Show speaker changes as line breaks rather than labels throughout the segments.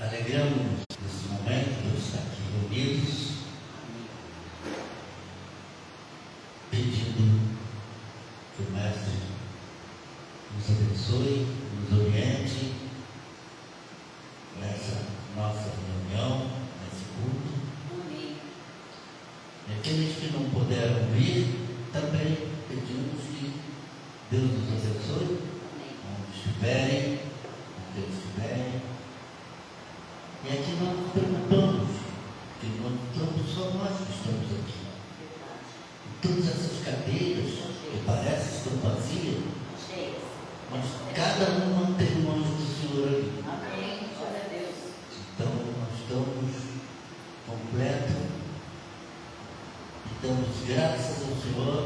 alegramos nesse momento de estar aqui reunidos, pedindo que o Mestre nos abençoe, nos oriente nessa nossa reunião, nesse culto. Amém. E aqueles que não puderam vir, também pedimos que Deus nos abençoe, onde estiverem, onde eles estiverem. E aqui nós nos preocupamos, que não estamos só nós que estamos aqui. E todas essas cadeiras que parecem que estão vazias, mas cada uma tem um anjo do Senhor ali.
Amém. Glória a Deus.
Então nós estamos completos e damos graças ao Senhor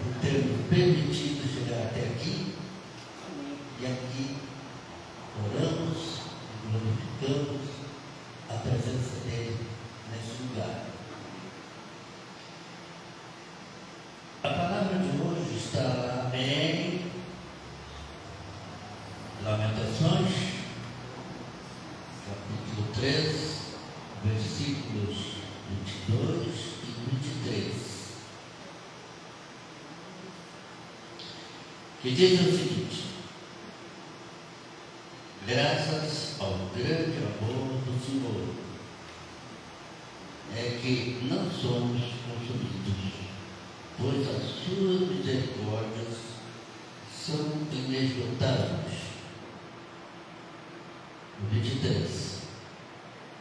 por ter nos permitido chegar até aqui. E aqui oramos e glorificamos a presença dele nesse lugar. A palavra de hoje está lá em Lamentações, capítulo 3, versículos 22 e 23, que diz o seguinte: graças ao grande amor do Senhor é que não somos consumidos, pois as suas misericórdias são inesgotáveis. O 23.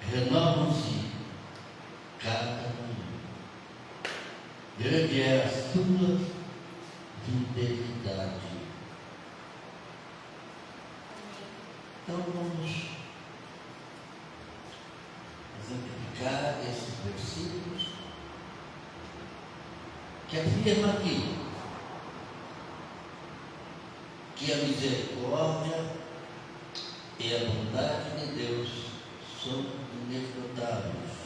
Renovam-se cada manhã. Grande é a sua fidelidade. Então vamos exemplificar esses versículos que afirma aqui que a misericórdia e a bondade de Deus são inesgotáveis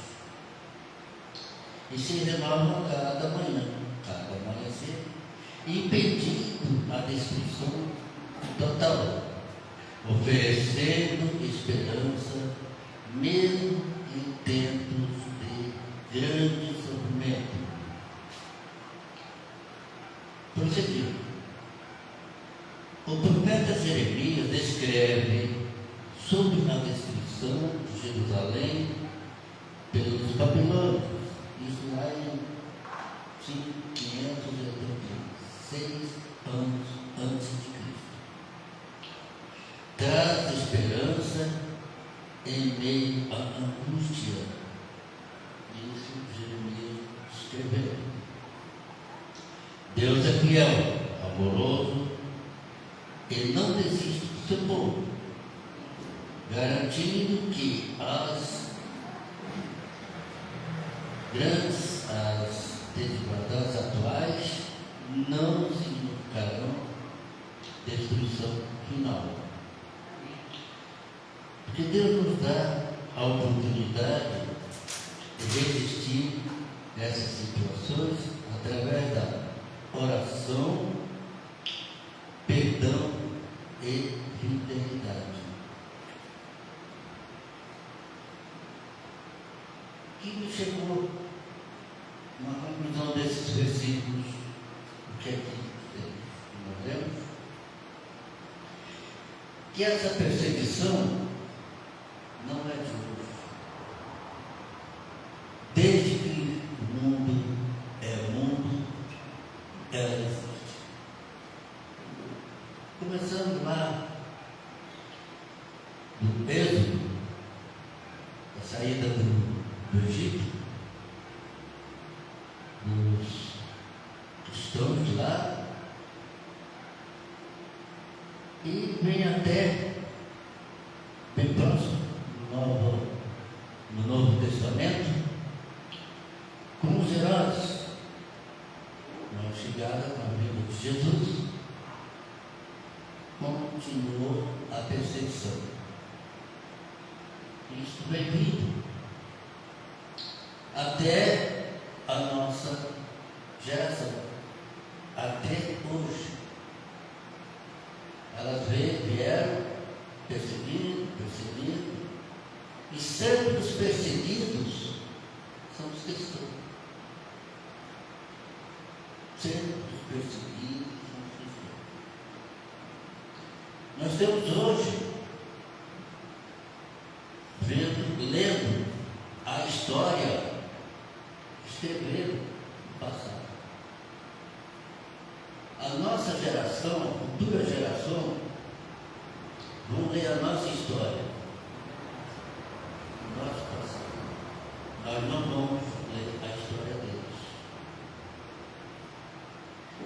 e se renovam cada manhã, cada amanhecer, impedindo a destruição total, oferecendo esperança mesmo em tempos de grande sofrimento. Prosseguindo, o profeta Jeremias descreve sobre a destruição de Jerusalém pelos babilônios, isso lá em 586 anos antes de Cristo. Traz esperança em meio à angústia. Isso Jeremias escreveu. Deus é fiel, amoroso e não desiste do seu povo, garantindo que as desigualdades atuais não significarão destruição final. Porque Deus nos dá a oportunidade de resistir a essas situações através da oração, perdão e fidelidade. Que me chegou uma conclusão desses versículos, o que é que nós lemos? Que essa perseguição não é de hoje. Desde que o mundo é mundo, ela existe. Começando lá no Êxodo, a saída do Egito, os cristãos lá, e vem até bem próximo no Novo Testamento, com os heróis, na chegada com a vida de Jesus, continuou a perseguição. Isso vem vindo até a nossa geração, até hoje. Elas vieram perseguindo, Sempre os perseguidos são os cristãos. Sempre os perseguidos são os cristãos. Nós temos hoje, lendo a história, escreveram no passado. A nossa geração, a futura geração, vão ler a nossa história, o nosso passado. Nós não vamos ler a história deles.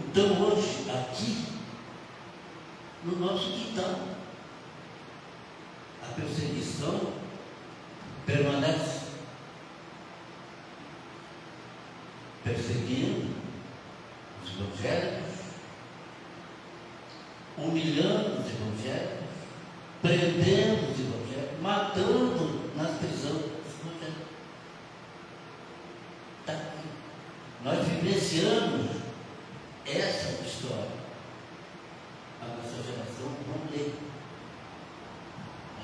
Então hoje, aqui, no nosso quintal, a perseguição permanece, perseguindo os evangélicos, humilhando os evangélicos, prendendo os evangélicos, matando nas prisões os evangélicos. Está aqui. Nós vivenciamos essa história. A nossa geração não lê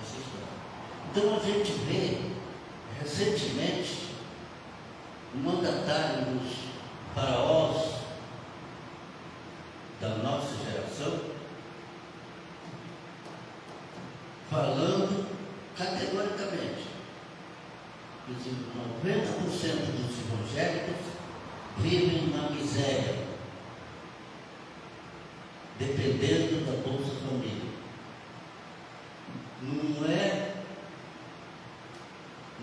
essa história. Então a gente vê, recentemente, o mandatário dos faraós da nossa geração falando categoricamente que 90% dos evangélicos vivem na miséria, dependendo da Bolsa Família.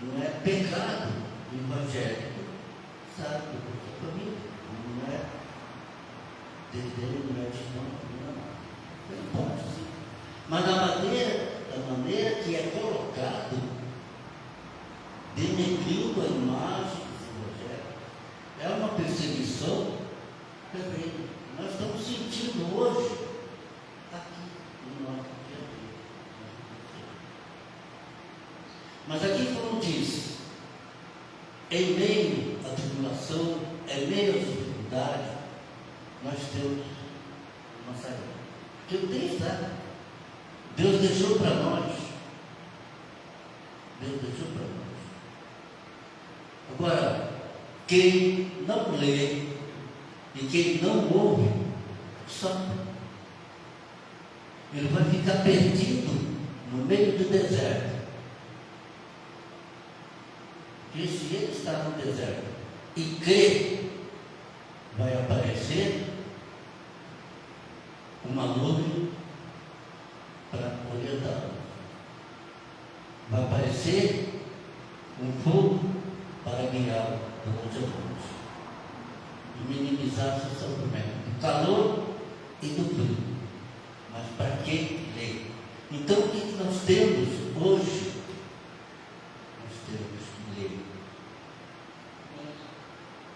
Não é pecado o evangélico, sabe, da Bolsa Família. Não é desdém, não é de não pode sim. Mas da maneira que é colocado, denegrindo a imagem dos evangélicos, é uma perseguição terrível. Nós estamos sentindo hoje, aqui, no nosso dia a dia. Mas aqui, como diz, em meio à tribulação, em meio às dificuldades, nós temos uma saída. Porque Deus dá. Deus deixou para nós. Deus deixou para nós. Agora, quem não lê e quem não ouve, sofre. Ele vai ficar perdido no meio do deserto. E se ele está no deserto e crê, vai aparecer uma nuvem para orientá-lo. Vai aparecer um fogo para guiá-lo durante a noite e minimizar seu sofrimento, do calor e do frio. Mas para que ler? Então, o que nós temos hoje? Nós temos que ler.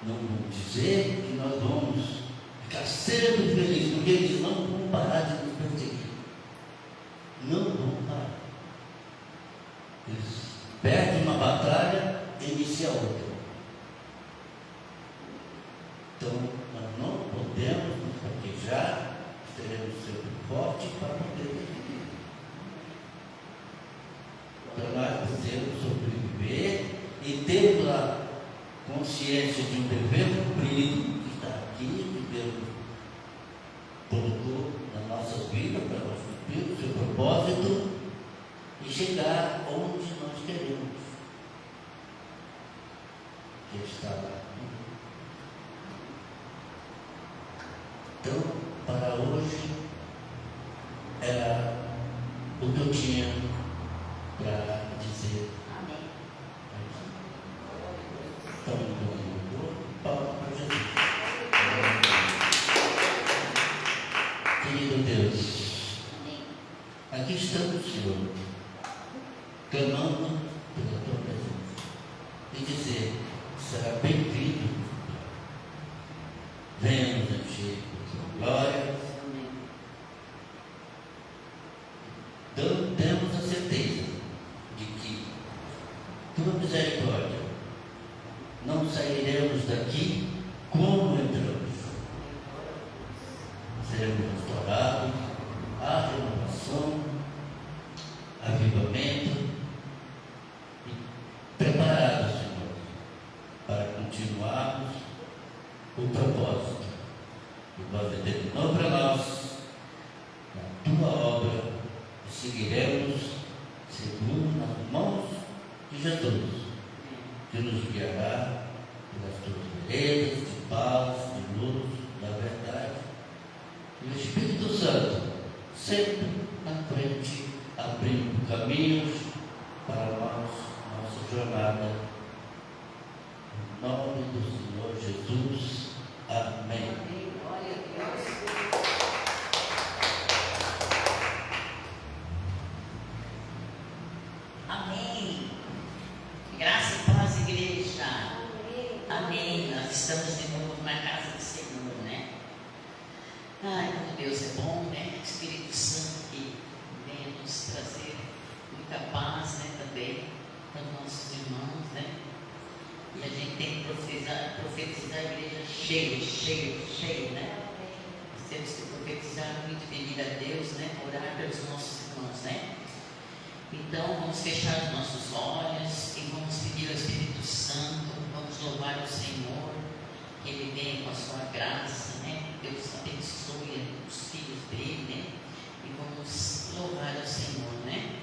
Não vamos dizer que nós vamos ficar sempre felizes, porque eles não vão parar de nos perseguir. Não vão parar. Eles perdem uma batalha e iniciam outra. Então, nós não podemos nos fraquejar, teremos sempre forte para poder defender. Para nós podermos sobreviver e termos a consciência de um dever cumprido, que está aqui, que Deus colocou nas nossas vidas para nós cumprir o seu propósito e chegar onde nós queremos, que está lá. Então, para hoje, era o que eu tinha para dizer.
Amém.
Então, palmas para Jesus. Querido Deus, aqui estamos, Senhor, clamando pela tua presença e dizer: será bem-vindo, venha nos encher com tua glória. Então, temos a certeza de que tua misericórdia não sairemos daqui como entramos. Seremos restaurados, a renovação, avivamento, e o propósito. E vós determinou para nós, na tua obra, e seguiremos seguro nas mãos de Jesus, que nos guiará pelas tuas veredas de paz, de luz, da verdade. E o Espírito Santo sempre na frente, abrindo caminhos para nós, nossa jornada. Em nome do Senhor Jesus. Amém.
Glória a Deus. Amém. Graça e paz, igreja. Amém. Nós estamos de novo na casa do Senhor, né? Ai, como Deus é bom, né? Espírito Santo que vem nos trazer muita paz, né? Também para os nossos irmãos, né? E a gente tem que profetizar a igreja cheia, né? Nós temos que profetizar muito, pedir a Deus, né? Orar pelos nossos irmãos, né? Então, vamos fechar os nossos olhos e vamos pedir ao Espírito Santo, vamos louvar o Senhor, que Ele venha com a sua graça, né? Deus abençoe os filhos dele, né? E vamos louvar ao Senhor, né?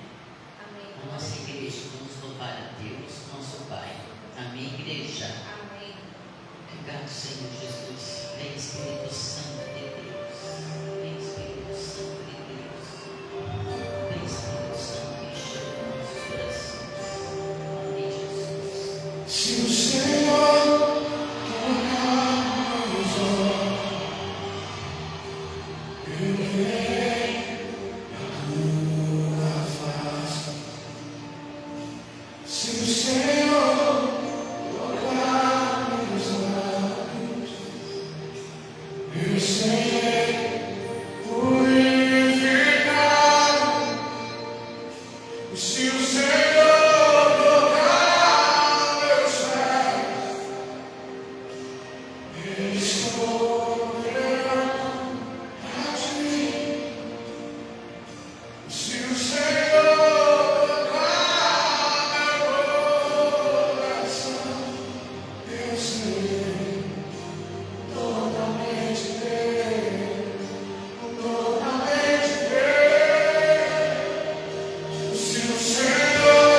Amém. A nossa igreja, vamos louvar a Deus, nosso Pai. Amém, igreja? Amém. Obrigado, Senhor Jesus. Vem, Espírito Santo de Deus. Vem, Espírito Santo de Deus. Vem, Espírito Santo, enche os nossos corações. Amém, Jesus.
Se o Senhor tocar nos olhos, Ele vem a tua face. Se o Senhor tocar nos lábios, eu serei purificado. Se o Senhor tocar meus pés, eu estou perante a ti. Se o Senhor tocar meu coração, eu serei totalmente teu, totalmente teu. Se o Senhor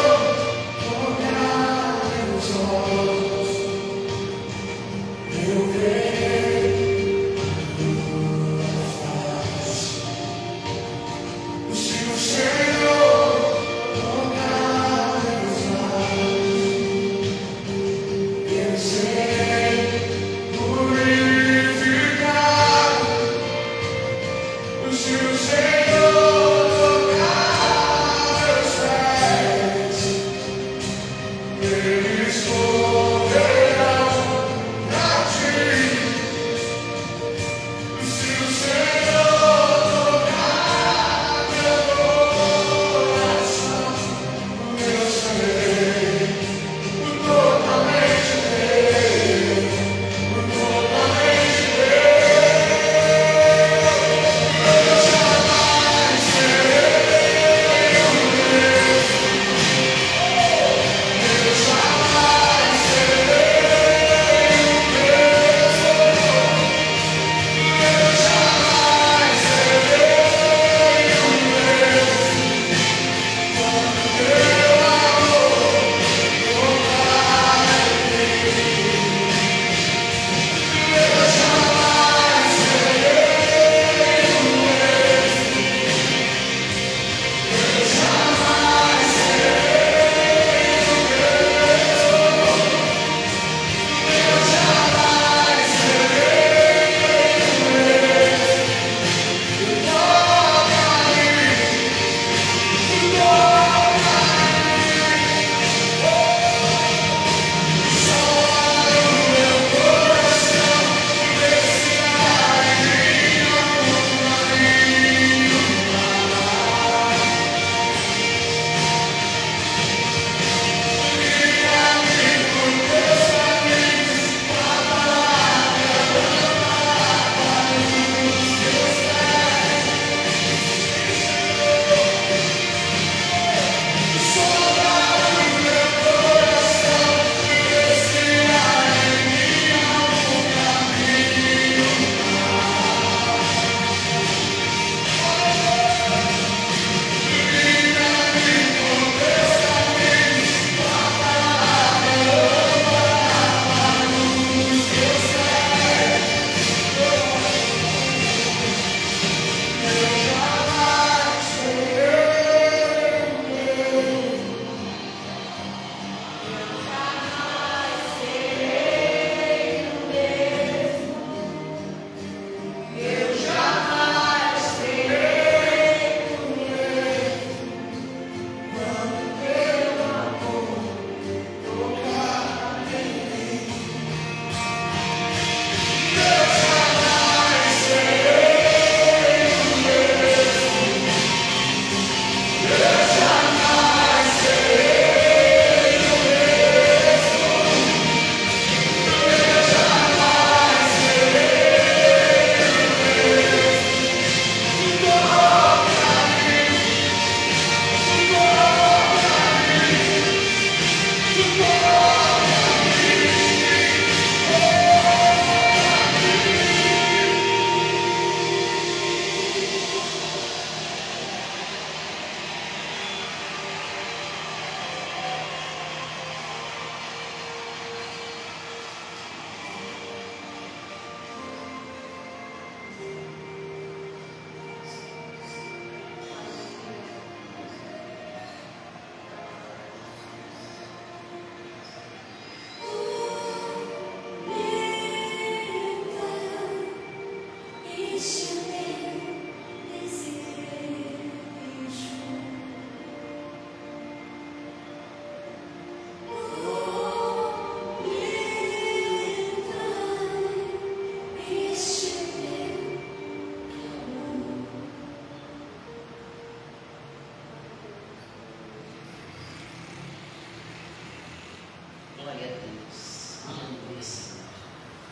Glória a Deus. Aleluia, Senhor.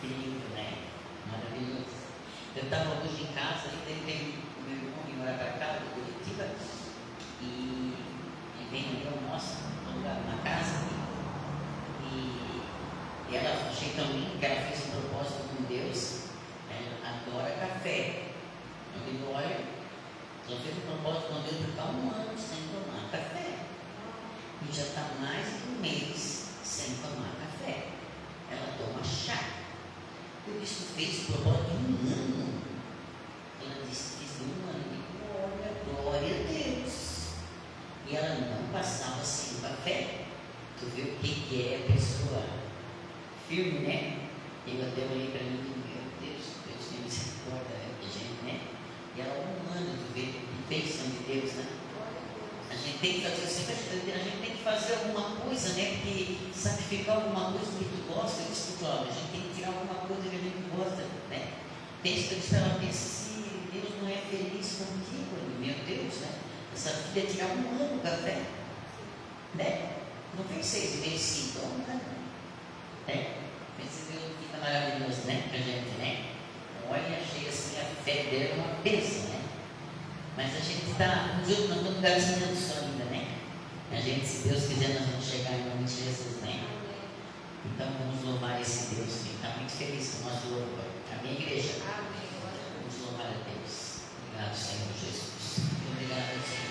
Que lindo, né? Maravilhoso. Eu estava hoje em casa e daí veio o meu irmão vir morar para cá, de Curitiba, e vem ali, almoça, alugar uma casa, e ela achei tão lindo que ela fez um propósito com Deus. Ela adora café. Eu digo, olha, ela fez um propósito com Deus por ficar 1 ano sem tomar café. E já está mais de 1 mês sem tomar café. Ela toma chá. Eu disse, tu fez o propósito de 1 ano. Ela disse, fiz de 1 ano. Eu digo, olha, glória a Deus. E ela não passava sem o café. Tu vê o que é a pessoa firme, né? Eu até olhei para mim e digo, meu Deus, Deus tem misericórdia da gente, né? E ela 1 ano, tu vê, de bênção de Deus, né? A gente tem que fazer, sempre a gente tem que fazer alguma coisa, né? Porque sacrificar alguma coisa que tu gosta, eu disse, Cláudio, a gente tem que tirar alguma coisa que a gente gosta, né? Pensa que ela pensa, se Deus não é feliz contigo, meu Deus, né? Essa filha tirar 1 ano o café, né? Não vem 6 meses, 5, 1 ano, né? Pensa Deus fica maravilhoso, né? Pra gente, né? Olha, achei assim, a fé dela é uma bênção, né? Mas a gente está, nós estamos gastando isso ainda, né? A gente, se Deus quiser, nós vamos chegar em nome de Jesus, né? Então vamos louvar esse Deus que está muito feliz com o nosso louvor. Amém, igreja? Vamos louvar a Deus. Obrigado, Senhor Jesus. Obrigado, Senhor.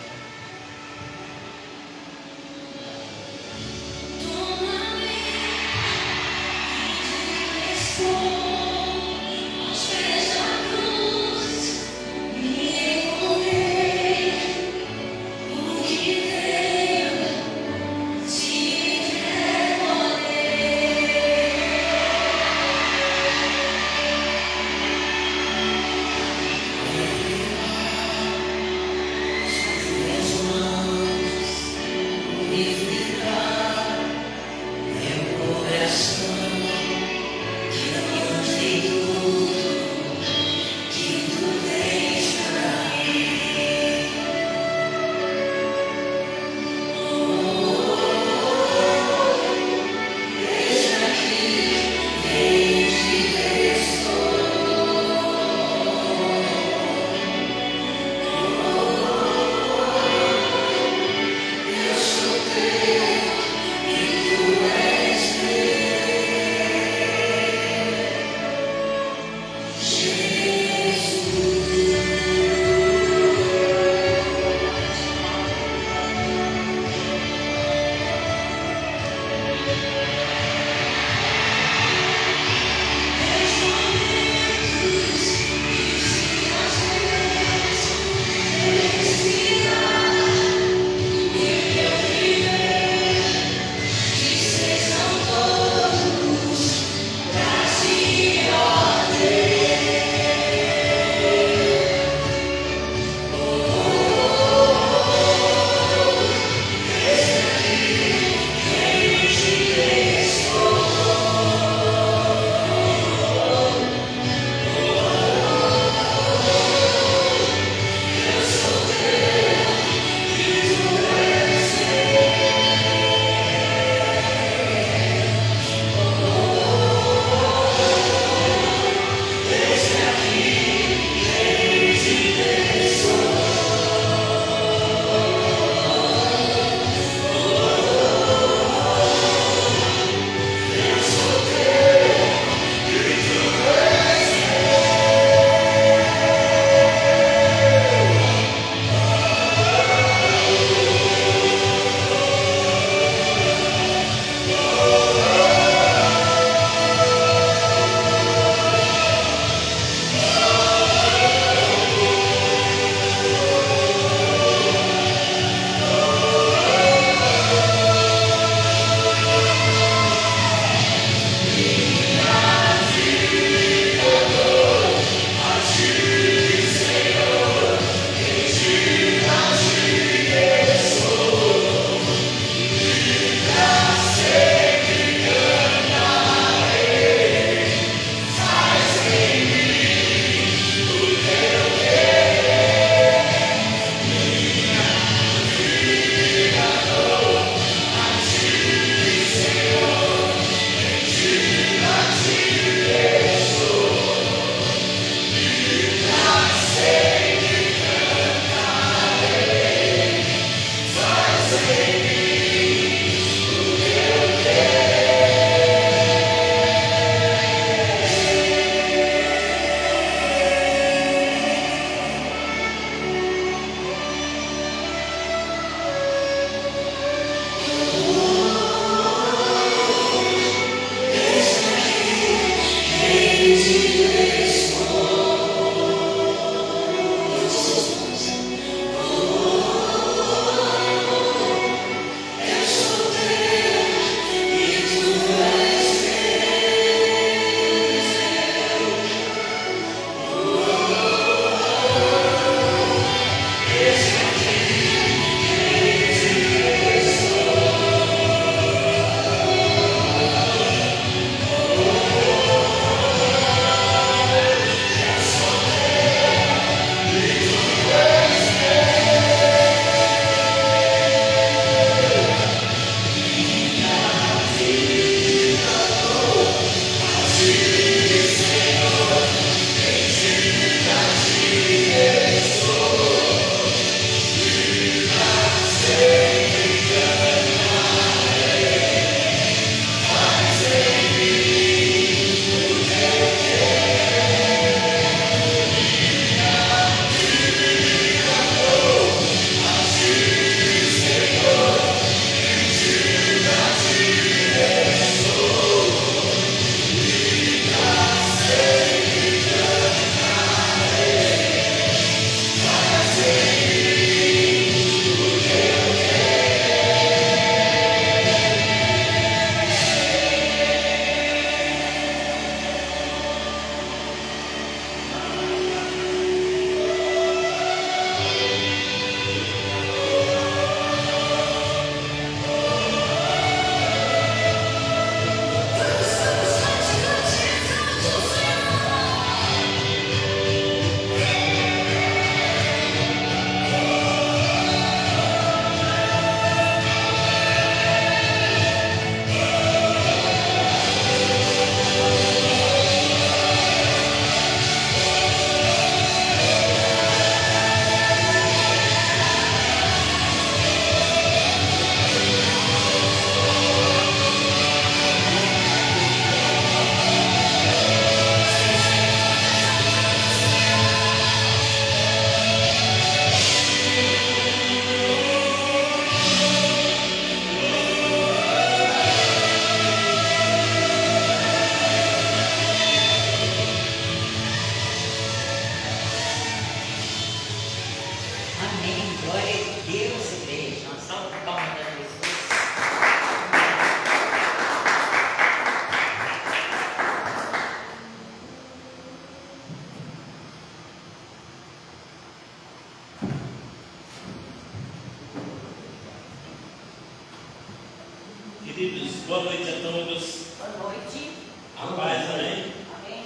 Queridos, boa noite a todos.
Boa noite.
A paz, amém?
Amém.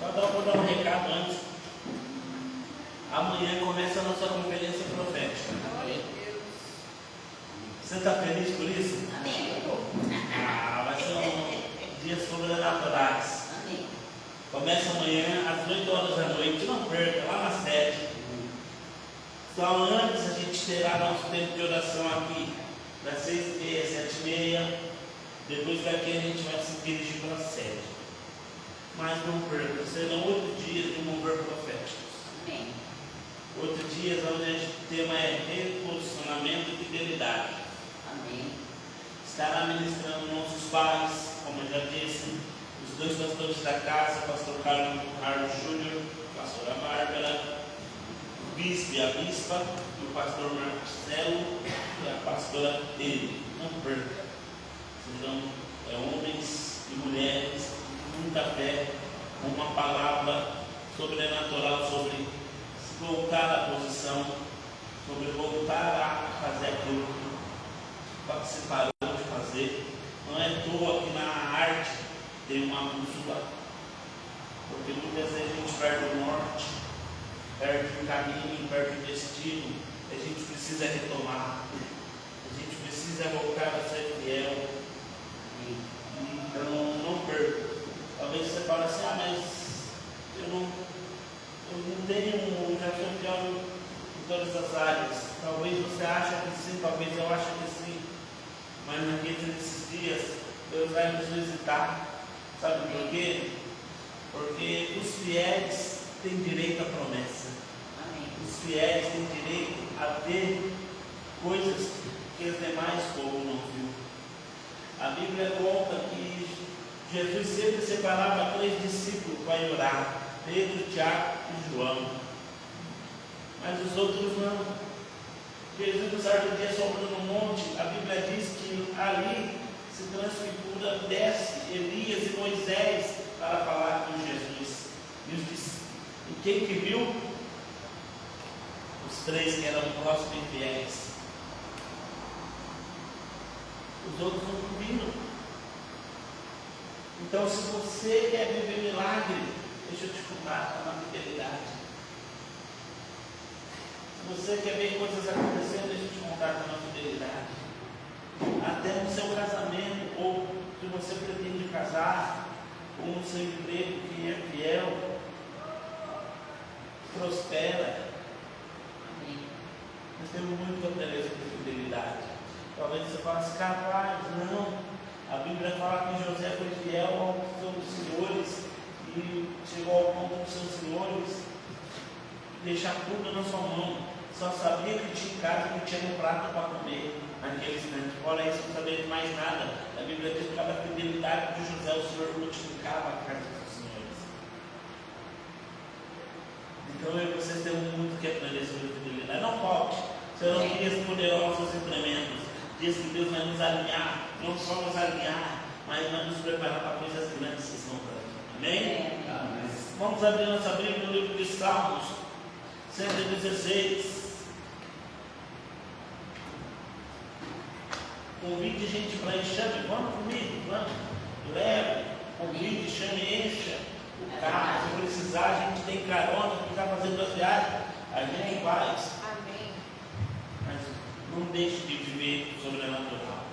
Vou dar um recado antes. Amanhã começa a nossa conferência profética. Você está feliz por isso?
Amém.
Vai ser dias sobrenaturais.
Amém.
Começa amanhã às 8 horas da noite. Não perca, lá na sede. Só antes a gente terá nosso tempo de oração aqui, das 6h30, 7h30. Depois daqui a gente vai se dirigir para a sede. Mas não perca, serão 8 dias de mover proféticos.
Amém.
8 dias onde o tema é reposicionamento e fidelidade.
Amém.
Estará ministrando nossos pais, como eu já disse, os 2 pastores da casa, o pastor Carlos Júnior, a pastora Bárbara, o bispo e a bispa, o pastor Marcelo e a pastora dele. Não perca. Serão homens e mulheres com muita fé, com uma palavra sobrenatural sobre voltar à posição, sobre voltar a fazer aquilo que se parou de fazer. Não é à toa que na arte tem uma bússola, porque muitas vezes a gente perde o norte, perde o caminho, perde o destino. A gente precisa retomar, a gente precisa voltar a ser fiel. Então não perca. Talvez você fale assim, mas eu não tenho, já sou fiel em todas as áreas. Talvez você ache que sim, talvez eu ache que sim. Mas nesses dias Deus vai nos visitar. Sabe por quê? Porque os fiéis têm direito à promessa.
Amém.
Os fiéis têm direito a ver coisas que os demais povo não viu. A Bíblia conta que Jesus sempre separava 3 discípulos para orar: Pedro, Tiago e João. Mas os outros não. Jesus, no certo dia, sobrando no monte, a Bíblia diz que ali se transfigura, desce Elias e Moisés para falar com Jesus. E quem que viu? Os 3 que eram próximos e fiéis. Os outros não viram. Então, se você quer viver milagre, deixa eu te contar, está na fidelidade. Se você quer ver coisas acontecendo, deixa eu te contar, está na fidelidade. Até no seu casamento, ou se você pretende casar, ou no seu emprego, quem é fiel, prospera.
Amém.
Nós temos muito que aprender sobre fidelidade. Talvez você fale assim, capaz, não. A Bíblia fala que José foi fiel aos seus senhores e chegou ao ponto dos seus senhores deixar tudo na sua mão. Só sabia que tinha em casa, que tinha um prato para comer naquele instante. Fora isso, não sabia de mais nada. A Bíblia diz que cada fidelidade de José, o Senhor multiplicava a casa dos senhores. Então eu e vocês temos muito que aprender sobre fidelidade. Não falte. Serão dias poderosos e tremendos. Diz que Deus vai nos alinhar, não só nos alinhar, mas vai nos preparar para coisas grandes que estão para nós. Amém?
Amém.
Vamos abrir nossa Bíblia no livro de Salmos 116. Convide gente para enxame, vamos comigo, vamos. Leve, convide, chame, encha o carro. Se precisar, a gente tem carona, que está fazendo a viagem, a gente faz.
Amém.
Mas não deixe de viver o sobrenatural.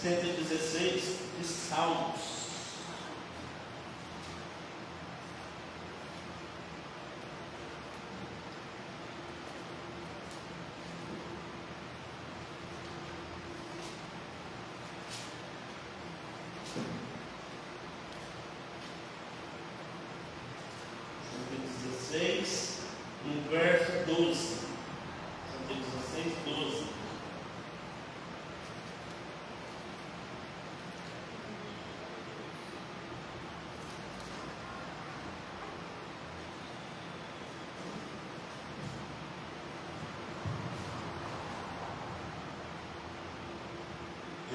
116 de Salmos. No verso 12. 116, 12.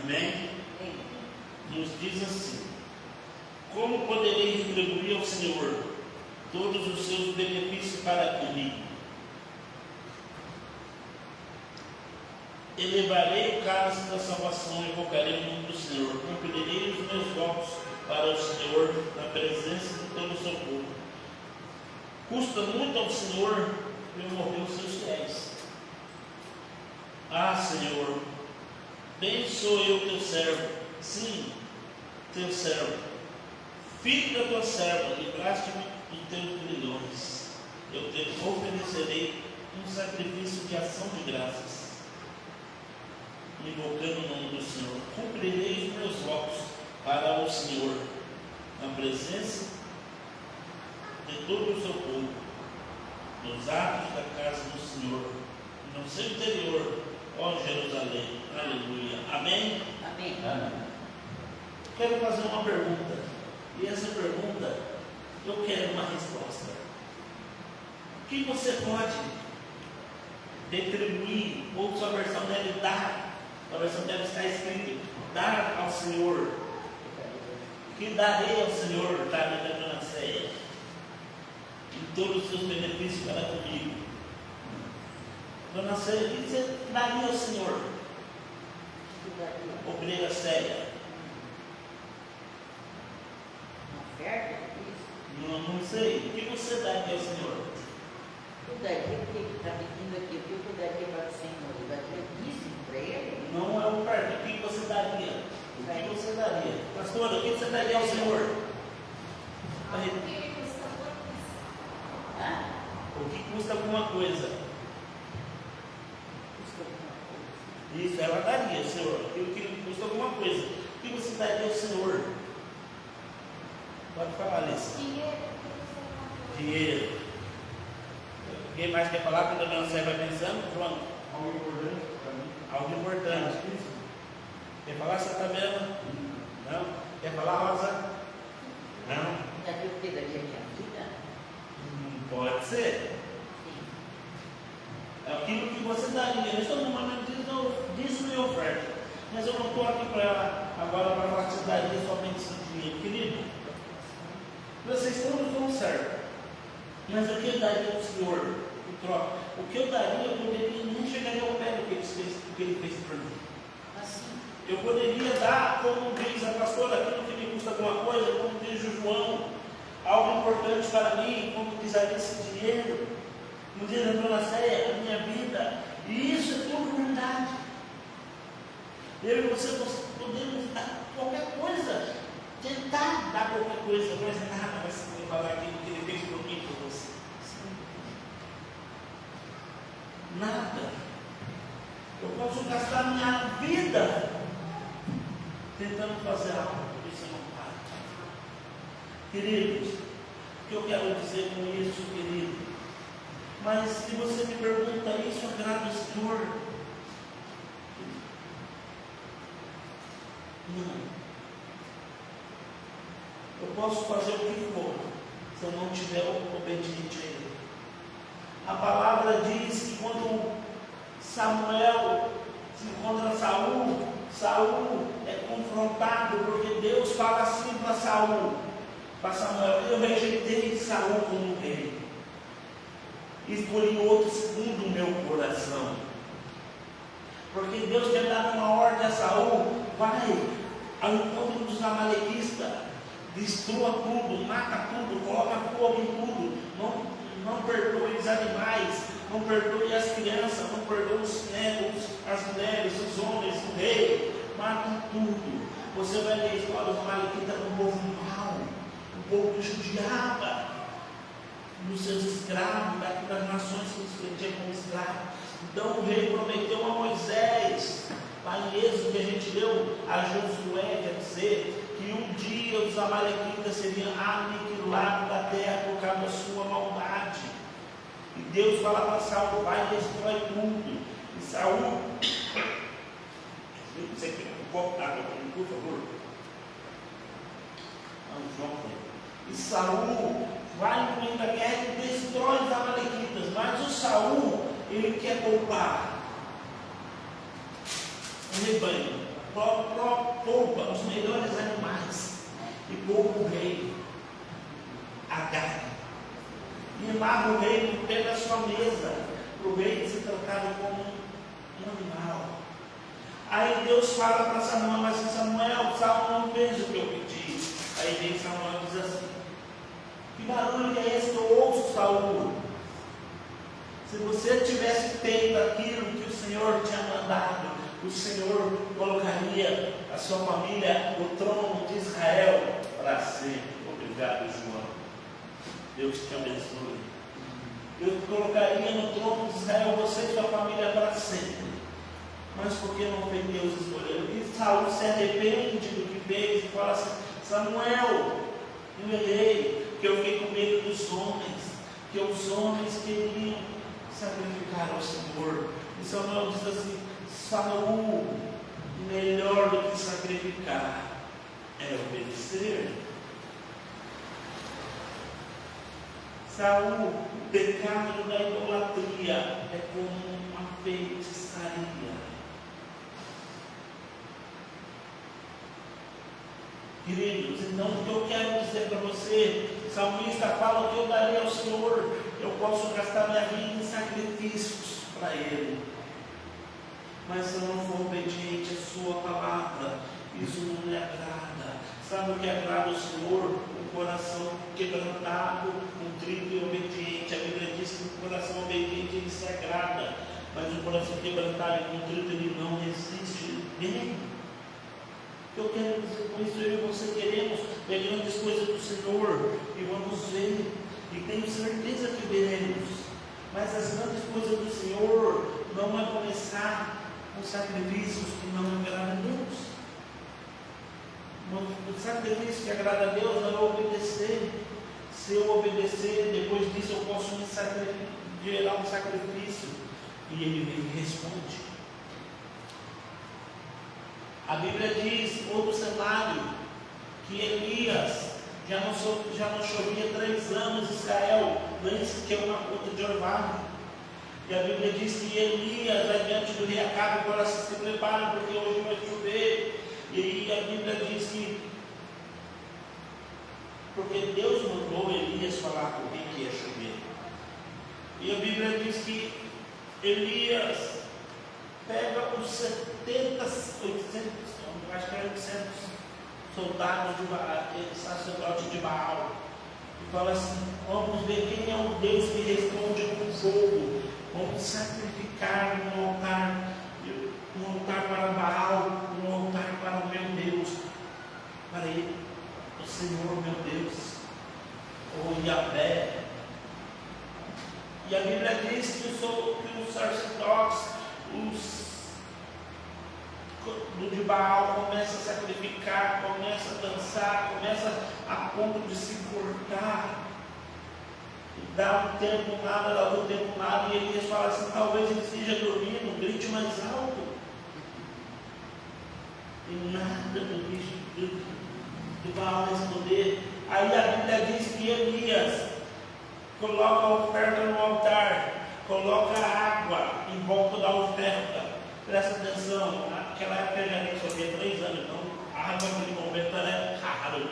Amém? Nos diz assim: como poderei retribuir ao Senhor todos os seus benefícios para comigo? Elevarei o cálice da salvação e invocarei o nome do Senhor. Cumprirei os meus votos para o Senhor na presença de todo o seu povo. Custa muito ao Senhor promover os seus fiéis. Ah, Senhor, bem sou eu teu servo, sim, teu servo, filho da tua serva, livraste-me dos teus grilhões. Eu te oferecerei um sacrifício de ação de graças, invocando o nome do Senhor. Cumprirei os meus votos para o Senhor, na presença de todo o seu povo, nos atos da casa do Senhor, no seu interior, ó Jerusalém. Aleluia. Amém?
Amém.
Quero fazer uma pergunta, e essa pergunta eu quero uma resposta. O que você pode retribuir, ou sua versão deve dar, sua versão deve estar escrito, dar ao Senhor? Que darei ao Senhor, está na Dona Ceia, em todos os seus benefícios para comigo. Dona Ceia, o que você daria ao Senhor? Obreira Ceia. Não sei. O que você daria ao Senhor?
Eu daria o que ele está pedindo aqui, o que eu daria para o Senhor? Eu daria dízimo para ele?
Não é o perto. O que você daria? O que você daria? Pastora, o que você daria ao Senhor? O que custa alguma coisa? Isso, ela daria, Senhor. Aquilo que custa alguma coisa. O que você daria ao Senhor? Pode falar, Alice. Dinheiro. Quem mais quer falar quando a dona Célia vai pensando? João?
Algo importante para mim.
Algo importante. Quer falar, Santa Bela? Não? Quer falar, Rosa? Não?
Daria o que? Daria minha vida?
Pode ser. É aquilo que você daria. Eu estou no momento de dízimo e oferta. Mas eu não estou aqui agora para falar que você daria somente esse dinheiro. Querido, vocês todos vão certo. Mas o que eu daria ao Senhor em troca? O que eu daria, eu poderia nem chegaria ao pé do que ele fez por mim.
Assim.
Eu poderia dar, como diz a pastora, aquilo que me custa alguma coisa, como diz o João, algo importante para mim, como diz ali esse dinheiro, como diz a dona Céia, a minha vida. E isso é tudo verdade. Eu e você podemos dar qualquer coisa, tentar dar qualquer coisa, mas nada vai se falar aquilo que ele fez por mim, por você. Nada. Eu posso gastar minha vida tentando fazer algo que você não faz. Queridos, o que eu quero dizer com isso, querido? Mas se você me pergunta, isso agrada o Senhor? Não. Eu posso fazer o que for, se eu não estiver obediente a Ele. A palavra diz que quando Samuel se encontra Saul, Saul é confrontado, porque Deus fala assim para Samuel: eu rejeitei Saul como rei, e escolhi outro segundo o meu coração. Porque Deus tinha dado uma ordem a Saul: vai ao encontro dos amalequistas, destrua tudo, mata tudo, coloca fogo em tudo, não perdoe os animais, não perdoe as crianças, não perdoe os netos, as mulheres, os homens, o rei, mata tudo. Você vai ler a história dos amalequitas, um povo mau, um povo que judiava dos seus escravos, das nações que os prendiam como escravos. Então o rei prometeu a Moisés, lá em Êxodo que a gente leu, a Josué, quer dizer, que um dia os amalequitas seriam aniquilados da terra por causa da sua maldade. E Deus fala para Saul: vai e destrói tudo. E Saul, você quer um pouco d'água para mim, por favor? E Saul vai no meio da guerra e destrói os amalequitas. Mas o Saul, ele quer poupar o rebanho, poupa os melhores animais e poupa o rei, Agag, e amarra o rei no pé da sua mesa, para o rei ser tratado como um animal. Aí Deus fala para Samuel, mas Samuel, Saul não fez o que eu pedi. Aí vem Samuel e diz assim: que barulho que é esse que eu ouço, Saul? Se você tivesse feito aquilo que o Senhor tinha mandado, o Senhor colocaria a sua família no trono de Israel para sempre. Obrigado, João. Deus te abençoe. Eu colocaria no trono de Israel você e sua família para sempre. Mas porque não foi Deus escolheu? E Saul se arrepende do que fez e fala assim: Samuel, eu errei, que eu fiquei com medo dos homens, que os homens queriam sacrificar ao Senhor. E Samuel diz assim: Saul, melhor do que sacrificar é obedecer. Saul, o pecado da idolatria é como uma feitiçaria. Queridos, então o que eu quero dizer para você, o salmista fala: o que eu darei ao Senhor, eu posso gastar minha vida em sacrifícios para Ele. Mas se eu não for obediente à sua palavra, isso não me agrada. Sabe o que agrada ao Senhor? Um coração quebrantado, contrito e obediente. A Bíblia diz que o coração obediente ele se agrada, mas o coração quebrantado e contrito ele não resiste nele. Eu quero dizer com isso, eu e você queremos ver grandes coisas do Senhor e vamos ver, e tenho certeza que veremos, mas as grandes coisas do Senhor não vai começar com sacrifícios que não agradam a Deus. O sacrifício que agrada a Deus não é obedecer. Se eu obedecer, depois disso eu posso me gerar um sacrifício, e Ele me responde. A Bíblia diz, outro cenário, que Elias já não chovia 3 anos em Israel, antes que uma gota de orvalho. E a Bíblia diz que Elias vai diante do rei Acabe, agora se prepara, porque hoje vai chover. E aí a Bíblia diz que, porque Deus mandou Elias falar com o rei que ia chover. E a Bíblia diz que Elias pega os 800 soldados de sacerdote de Baal e fala assim: vamos ver quem é o Deus que responde com fogo. Vamos sacrificar um altar para Baal, um altar para o meu Deus, para ele, o Senhor meu Deus, ou Yahvé. E a Bíblia diz que os sacerdotes, de Baal, começa a sacrificar, começa a dançar, começa a ponto de se cortar. Dá um tempo nada, dá outro tempo nada, e Elias fala assim: talvez ele esteja dormindo, grite mais alto. E nada do Baal responder. Aí a Bíblia diz que Elias coloca a oferta no altar, coloca água em volta da oferta. Presta atenção, naquela época já nem chovia 3 anos, então a água naquele momento era raro.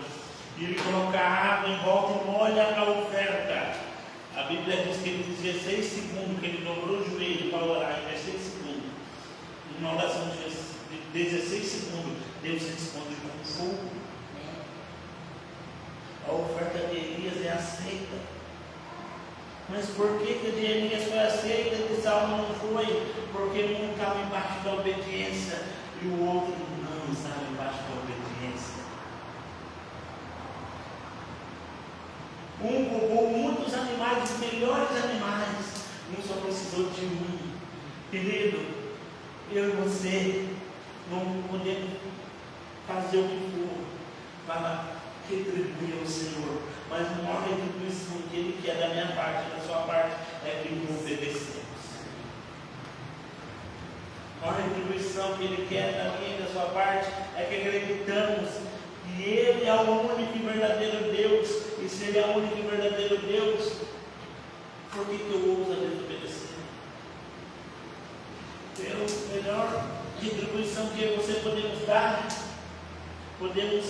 E ele coloca a água em volta e molha a oferta. A Bíblia diz que ele 16 segundos, que ele dobrou o joelho para orar, em 16 segundos. Uma oração de 16 segundos, Deus responde com fogo. A oferta de Elias é aceita. Mas por que de Elias foi aceita e de Saul não foi? Porque um estava embaixo da obediência e o outro não estava embaixo da obediência. Um roubou muitos animais, os melhores animais, um só precisou de um. Querido, eu e você não podemos fazer o que for para retribuir ao Senhor, mas a maior retribuição que Ele quer da minha parte, da sua parte, é que nos obedecemos. A maior retribuição que Ele quer da minha e da sua parte é que acreditamos que Ele é o único e verdadeiro Deus, e se Ele é o único e verdadeiro Deus, por que eu ouso a desobedecer? A melhor retribuição que eu e você podemos dar, podemos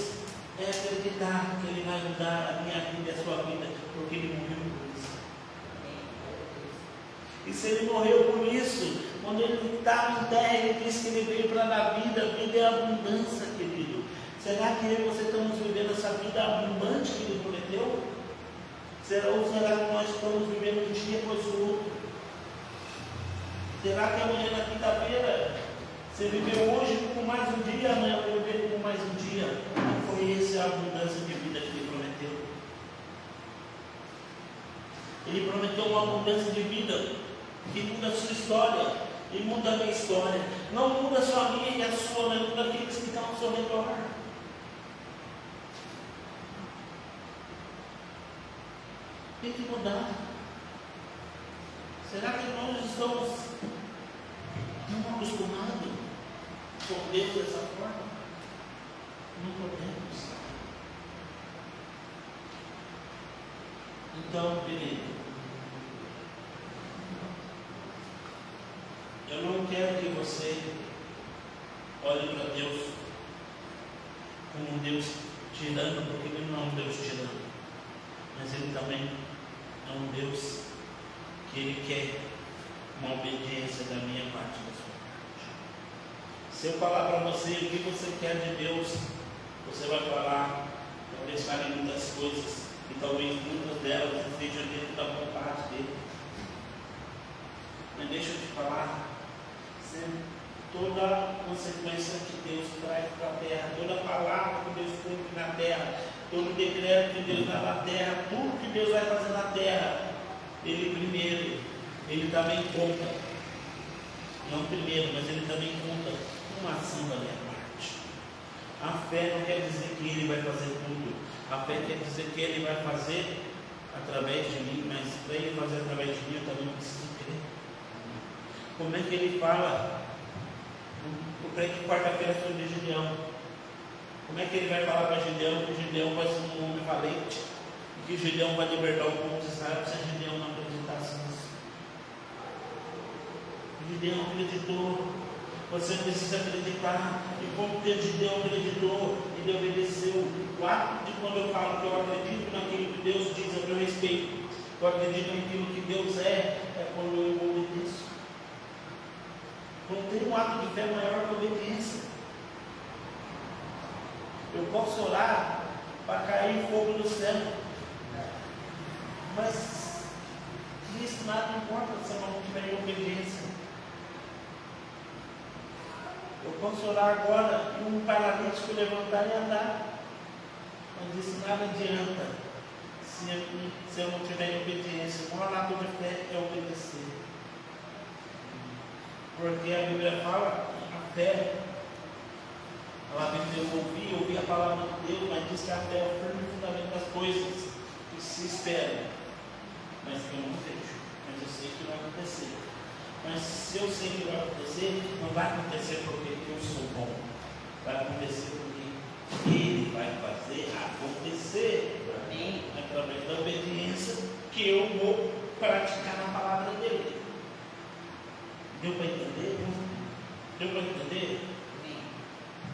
acreditar que Ele vai mudar a minha vida e a sua vida, porque Ele morreu por isso. E se Ele morreu por isso, Quando ele está em terra, ele diz que ele veio para dar vida. Vida é abundância, querido. Será que eu e você estamos vivendo essa vida abundante que ele prometeu? Ou será que nós estamos vivendo um dia após o outro? Será que amanhã, na quinta-feira, você viveu hoje como mais um dia, amanhã vai viver como mais um dia? Não foi essa a abundância de vida que ele prometeu? Ele prometeu uma abundância de vida que muda a sua história e muda a minha história. Não muda só a minha e a sua, mas muda aqueles que estão ao seu redor. Tem que mudar. Será que nós estamos tão acostumados com Deus dessa forma? Não podemos. Então, querido, eu não quero que você olhe para Deus como um Deus tirano, porque Ele não é um Deus tirano, mas Ele também é um Deus que Ele quer uma obediência da minha parte, da sua parte. Se eu falar para você o que você quer de Deus, você vai falar, talvez fale muitas coisas, e talvez muitas delas estejam dentro da vontade dele. Mas deixa eu te falar, toda a consequência que Deus traz para a terra, toda a palavra que Deus cumpre na terra, todo o decreto que Deus dá na terra, tudo que Deus vai fazer na terra, Ele também conta, não primeiro, mas Ele também conta uma ação da minha parte. A fé não quer dizer que Ele vai fazer tudo, a fé quer dizer que Ele vai fazer através de mim, mas para Ele fazer através de mim, eu também preciso crer. Como é que Ele fala? Eu creio que quarta-feira foi de Gideão. Como é que Ele vai falar para Gideão que Gideão vai ser um homem valente e que Gideão vai libertar o povo de Israel se Gideão não acreditasse nisso? Gideão acreditou. Você precisa acreditar. E como que Gideão acreditou, ele obedeceu. O ato de quando eu falo que eu acredito naquilo que Deus diz a meu respeito, eu acredito naquilo que Deus é quando eu obedeço. Não tem um ato de fé maior que a obediência. Eu posso orar para cair fogo do céu, mas isso nada importa se eu não tiver obediência. Eu posso orar agora e um paralítico levantar e andar, mas isso nada adianta se eu não tiver obediência. O maior ato de fé é obedecer. Porque a Bíblia fala a fé, ela diz eu ouvi a palavra de Deus, mas diz que a fé é o firme fundamento das coisas que se esperam, mas que eu não vejo, mas eu sei que vai acontecer. Mas se eu sei que vai acontecer, não vai acontecer porque eu sou bom, vai acontecer porque Ele vai fazer acontecer para mim, através da obediência que eu vou praticar na palavra dele. Deu para entender? Deu para entender?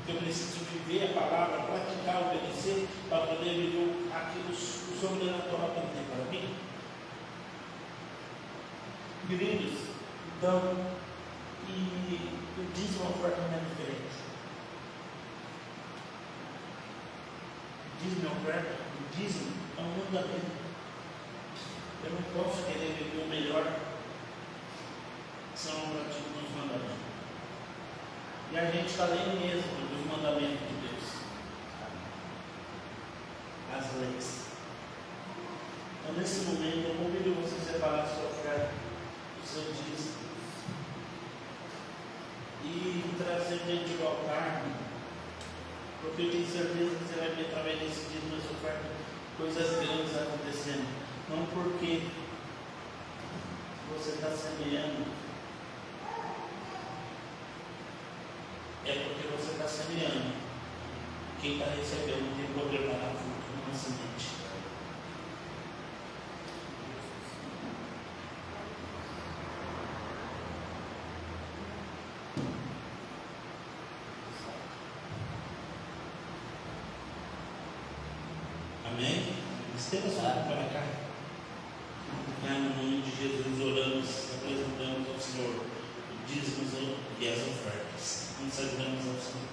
Eu preciso viver a palavra, praticar, obedecer, para poder viver aquilo sobrenatural que Ele tem para mim. Queridos, então, o dízimo é uma oferta diferente. O dízimo é uma oferta, o dízimo é um mandamento. Eu não posso querer viver o melhor se eu não pratico os mandamentos. E a gente está lendo mesmo dos mandamentos de Deus, as leis. Então, nesse momento, eu convido você a separar a sua oferta, o seu dízimo, e trazer diante do altar, porque eu tenho certeza que você vai ver através desse dízimo, dessa oferta, coisas grandes acontecendo. Não porque você está semeando, é porque você está semeando. Quem está recebendo tem poder para dar fruto numa semente. Amém? Estenda sua mão para cá. Pai, no nome de Jesus, oramos, apresentamos ao Senhor o dízimos e as ofertas. Nós ajudamos ao Senhor.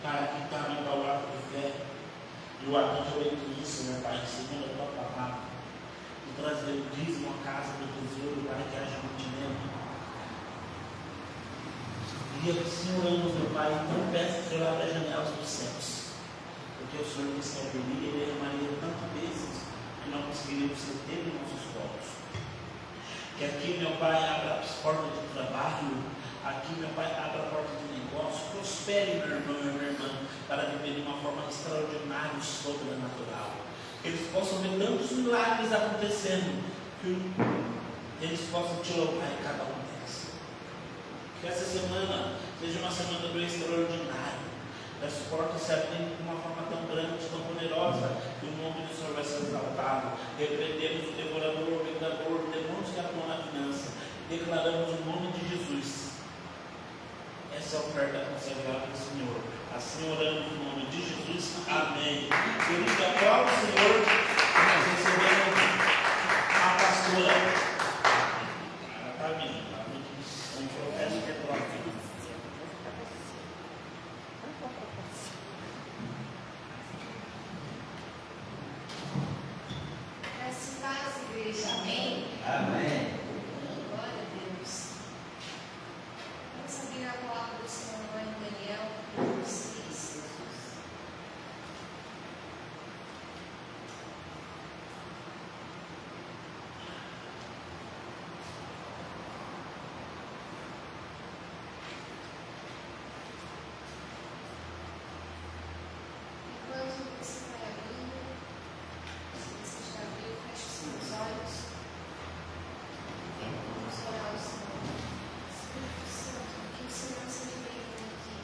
Pai, aqui está meu palavra de fé. E o ato de oito isso, meu Pai, segundo a tua palavra. E trazer o dízimo à casa do tesouro para que haja mantimento. E eu, Senhor, amo, meu Pai, não peço que o Senhor abra as janelas dos céus. Porque o Senhor disse que a agonia derramaria tantas vezes que não conseguiríamos ter em nossos corpos. Que aqui, meu Pai, abra as portas de trabalho. Aqui, meu Pai, abra a porta de negócio. Prospere, meu irmão e minha irmã, para viver de uma forma extraordinária e sobrenatural. Que eles possam ver tantos milagres acontecendo, que eles possam te louvar em cada um deles. Que essa semana seja uma semana do extraordinário. As portas se abrindo de uma forma tão grande, tão poderosa, que o nome do Senhor vai ser exaltado. Repreendemos o devorador, o vendedor, demônios que atuam na finança. Declaramos o nome de Jesus. Essa é a oferta consagrada do Senhor. Assim oramos no nome de Jesus. Amém. Queridos, aplauda o Senhor. Nós recebemos a pastora. Ela está vindo. Um profeta que é próprio.
Graças a Deus, igreja. Amém?
Amém.
Glória a Deus. Vamos abrir a palavra do Senhor em Daniel, capítulo 6. Enquanto você vai abrindo, se você já abriu, feche os seus olhos. Vamos orar ao Senhor. Espírito Santo, que o Senhor seja bem-vindo aqui.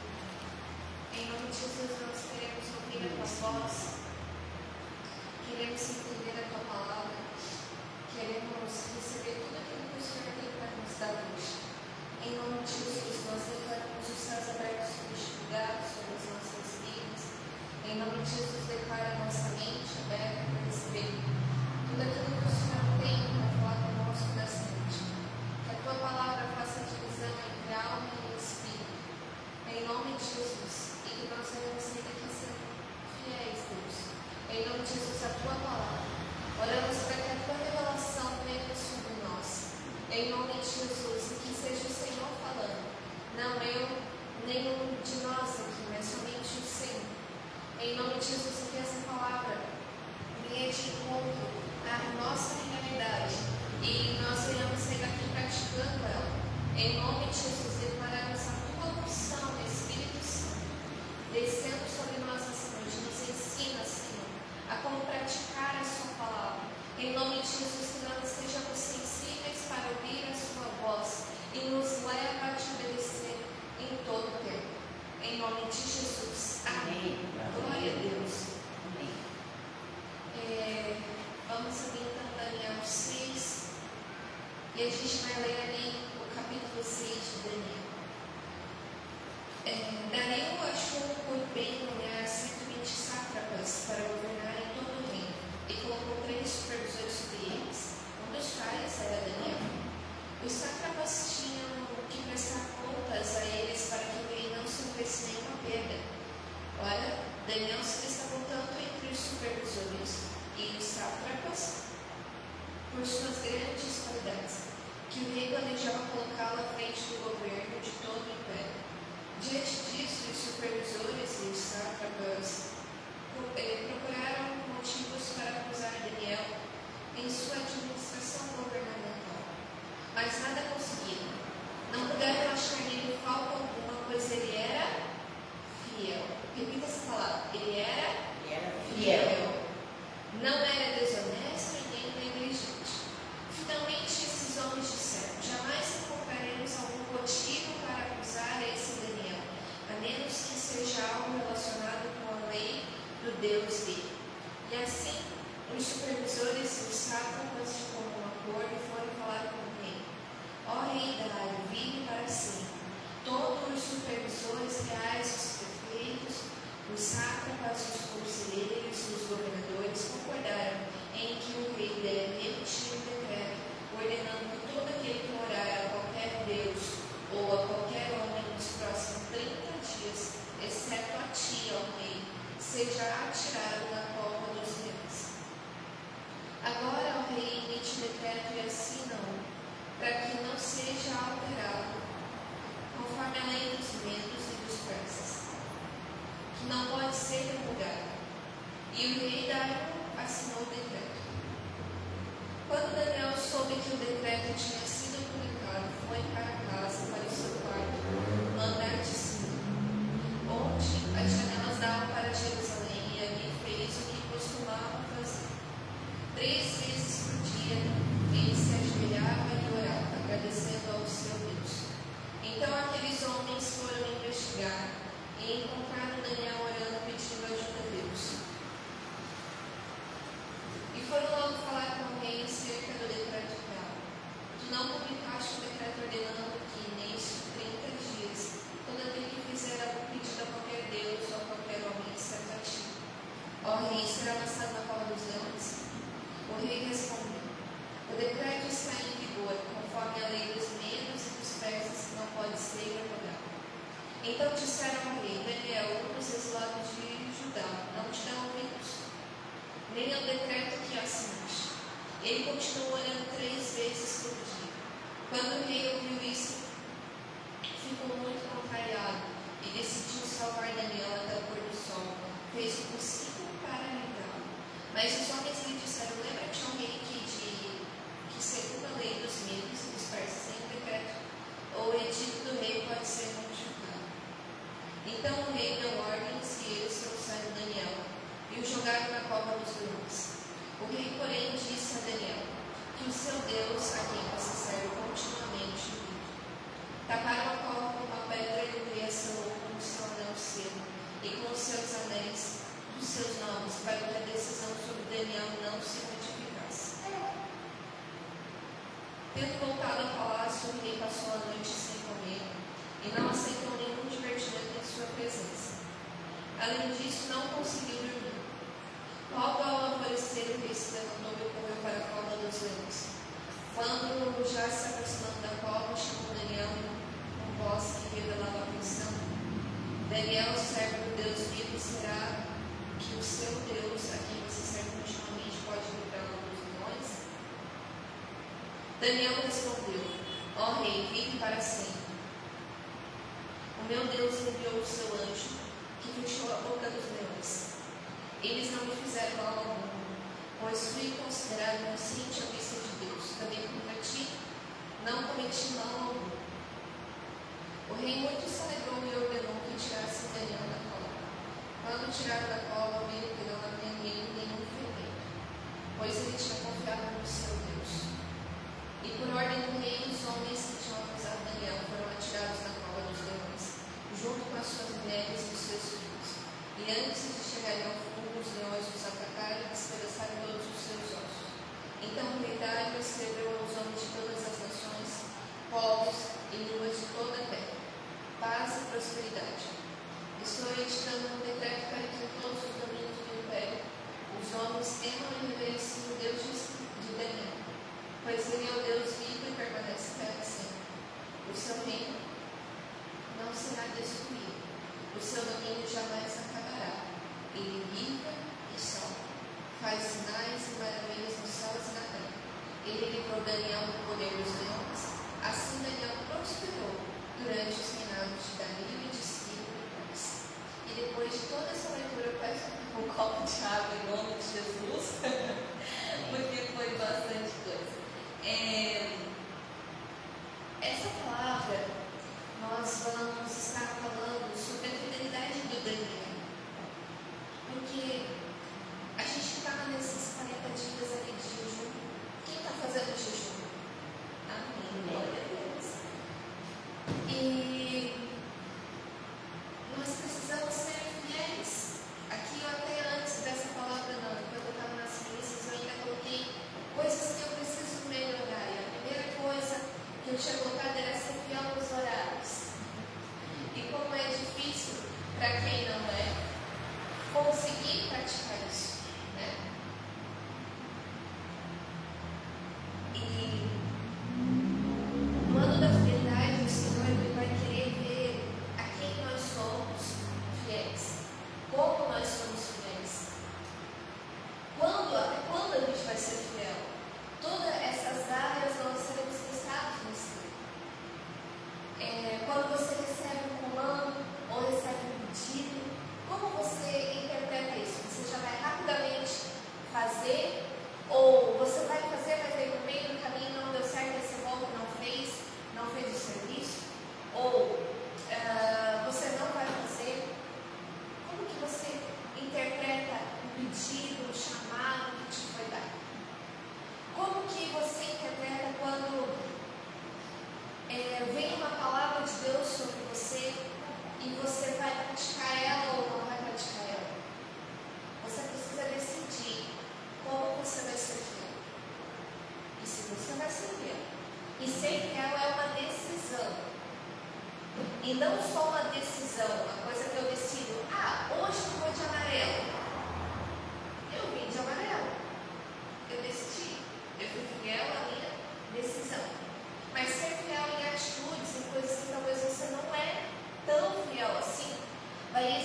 Em nome de Jesus, nós queremos ouvir a tua voz. Queremos entender a tua palavra. Queremos receber tudo aquilo que o Senhor tem para nos dar hoje. Em nome de Jesus, nós declaramos os céus abertos sobre este lugar, sobre as nossas vidas. Em nome de Jesus, declara a nossa mente aberta para receber tudo aquilo que o Senhor tem para falar conosco nessa noite. Que a tua palavra faça divisão entre alma e espírito. Em nome de Jesus. E que nós venhamos ser aqui ser fiéis, Deus. Em nome de Jesus, a tua palavra. Oramos para que a tua revelação venha sobre nós. Em nome de Jesus. E que seja o Senhor falando. Não eu, nenhum de nós aqui, mas somente o Senhor. Em nome de Jesus, que essa palavra venha de encontro à nossa realidade e nós venhamos sair daqui praticando ela. Em nome de Jesus, declaramos a tua unção, Espírito Santo, descendo sobre nós essa noite. Nos ensina, Senhor, a como praticar a sua palavra. Em nome de Jesus, que nós estejamos sensíveis para ouvir a sua voz e nos leva a te obedecer em todo o tempo. Em nome de Jesus. Amém. Glória a Deus.
Amém.
Vamos abrir então Daniel 6. E a gente vai ler ali o capítulo 6 de Daniel. Daniel achou por bem nomear 120 sátrapas para governar em todo o reino. E colocou 3 supervisores sobre eles. Um dos quais era Daniel. Os sátrapas tinham que prestar contas a eles para que o rei não sofresse nenhuma perda. Ora, Daniel se destacou tanto entre os supervisores e os sátrapas por suas grandes qualidades, que o rei planejava colocá-lo à frente do governo de todo o império. Diante disso, os supervisores e os sátrapas procuraram motivos para acusar Daniel em sua administração governamental, mas nada conseguiram. Não puderam achar nele falta alguma, pois ele era fiel. Repita essa palavra. Ele era fiel. Não era desonesto e nem negligente. Finalmente, esses homens disseram: jamais encontraremos algum motivo para acusar esse Daniel, a menos que seja algo relacionado com a lei do Deus dele. E assim, os supervisores e os sátrapas de comum acordo foram falar com o rei. Ó rei Dário, vive para sempre. Todos os supervisores reais, os prefeitos, os sátrapas, os conselheiros e os governadores concordaram em que o rei deve emitir um decreto ordenando que todo aquele que orar a qualquer Deus seja atirado na cova dos leões. Agora o rei emite decreto e assina-o, para que não seja alterado, conforme a lei dos medos e dos persas, que não pode ser revogado. E o rei Dário assinou o decreto. Quando Daniel soube que o decreto tinha sido publicado, foi para casa, para o seu quarto, no andar de cima, onde as janelas davam para Jerusalém, e ali fez o que costumava fazer. 3 vezes por dia ele se ajoelhava e orava, agradecendo ao seu Deus. Então aqueles homens foram investigar e encontraram Daniel orando, pedindo ajuda a Deus. E foram logo falar com o rei acerca do decreto real. Tu não publicaste o decreto ordenando que, nestes 30 dias, todo aquele que fizer algum pedido a qualquer Deus ou a qualquer homem, exceto a ti, ó rei, será lançado na cova dos leões? O rei respondeu: o decreto está em vigor, conforme a lei dos medos e dos persas, que não pode ser revogado. Então disseram ao rei: Daniel, um dos exilados de Judá, não te dá ouvidos, nem ao decreto que assinaste. Ele continuou orando 3 vezes por dia. Quando o rei ouviu isso, ficou muito contrariado e decidiu salvar Daniel até o pôr do sol. Fez o possível para livrá-lo. Mas os homens lhe disseram: lembra-te, ó rei, que segundo a lei dos medos e dos persas, sem decreto, ou edito do rei pode ser modificado. Então o rei deu ordens e eles trouxeram Daniel e o jogaram na cova dos leões. O rei, porém, disse a Daniel que o seu Deus, a quem você serve continuamente, vive. Taparam a cova com uma pedra e o rei a selou com o seu anel selo e com os seus anéis dos seus nomes, para que a decisão sobre Daniel não se modificasse. Tendo voltado ao palácio, o rei passou a noite sem comer e não aceitou nenhum divertimento em sua presença. Além disso, não conseguiu dormir. Logo ao alvorecer, o rei se levantou e correu para a cova dos leões. Quando já se aproximando da cova, chamou Daniel com voz que revelava a aflição. Daniel, servo do Deus vivo, será que o seu Deus, a quem você serve continuamente, pode livrá-lo dos leões? Daniel respondeu: ó rei, vive para sempre. O meu Deus enviou o seu anjo, que fechou a boca dos leões. Eles não me fizeram mal algum, pois fui considerado inocente à vista de Deus. Também prometi, não cometi mal algum. O rei muito se alegrou e ordenou que tirassem Daniel da cova. Quando tiraram da cova, viram que não havia nenhum ferimento, pois ele tinha confiado no seu Deus. E por ordem do rei, os homens que tinham acusado Daniel foram atirados na cova dos leões, junto com as suas mulheres e os seus filhos. E antes de chegarem ao fundo, os leões os atacaram e despedaçaram todos os seus ossos. Então o rei Dário escreveu aos homens de todas as nações, povos e línguas de toda a terra: paz e prosperidade. Estou editando um decreto para que em todos os domínios do império os homens temam e reverenciem o Deus de Daniel, pois ele é o Deus vivo e permanece para sempre. O seu reino não será destruído, o seu domínio jamais acabará. Ele livra e salva, faz sinais e maravilhas nos céus e na terra. Ele livrou Daniel do poder dos leões. Assim Daniel prosperou durante os reinados de Dario e de Ciro e Pérez. E depois de toda essa leitura, eu peço um copo de água em nome de Jesus, porque foi bastante coisa. Essa palavra, nós vamos estar falando sobre a fidelidade do Daniel. Porque a gente está nesses 40 dias ali de jejum. Quem está fazendo jejum? Amém. Glória a Deus. E nós precisamos ser fiéis. Aqui, até antes dessa palavra, quando eu estava nas missas, eu ainda coloquei coisas que eu preciso melhorar. E a primeira coisa que eu tinha colocado era ser fiel aos horários. E como é difícil para quem não é conseguir praticar isso, né? E no ano da fidelidade, o Senhor ele vai querer ver a quem nós somos fiéis, como nós somos fiéis.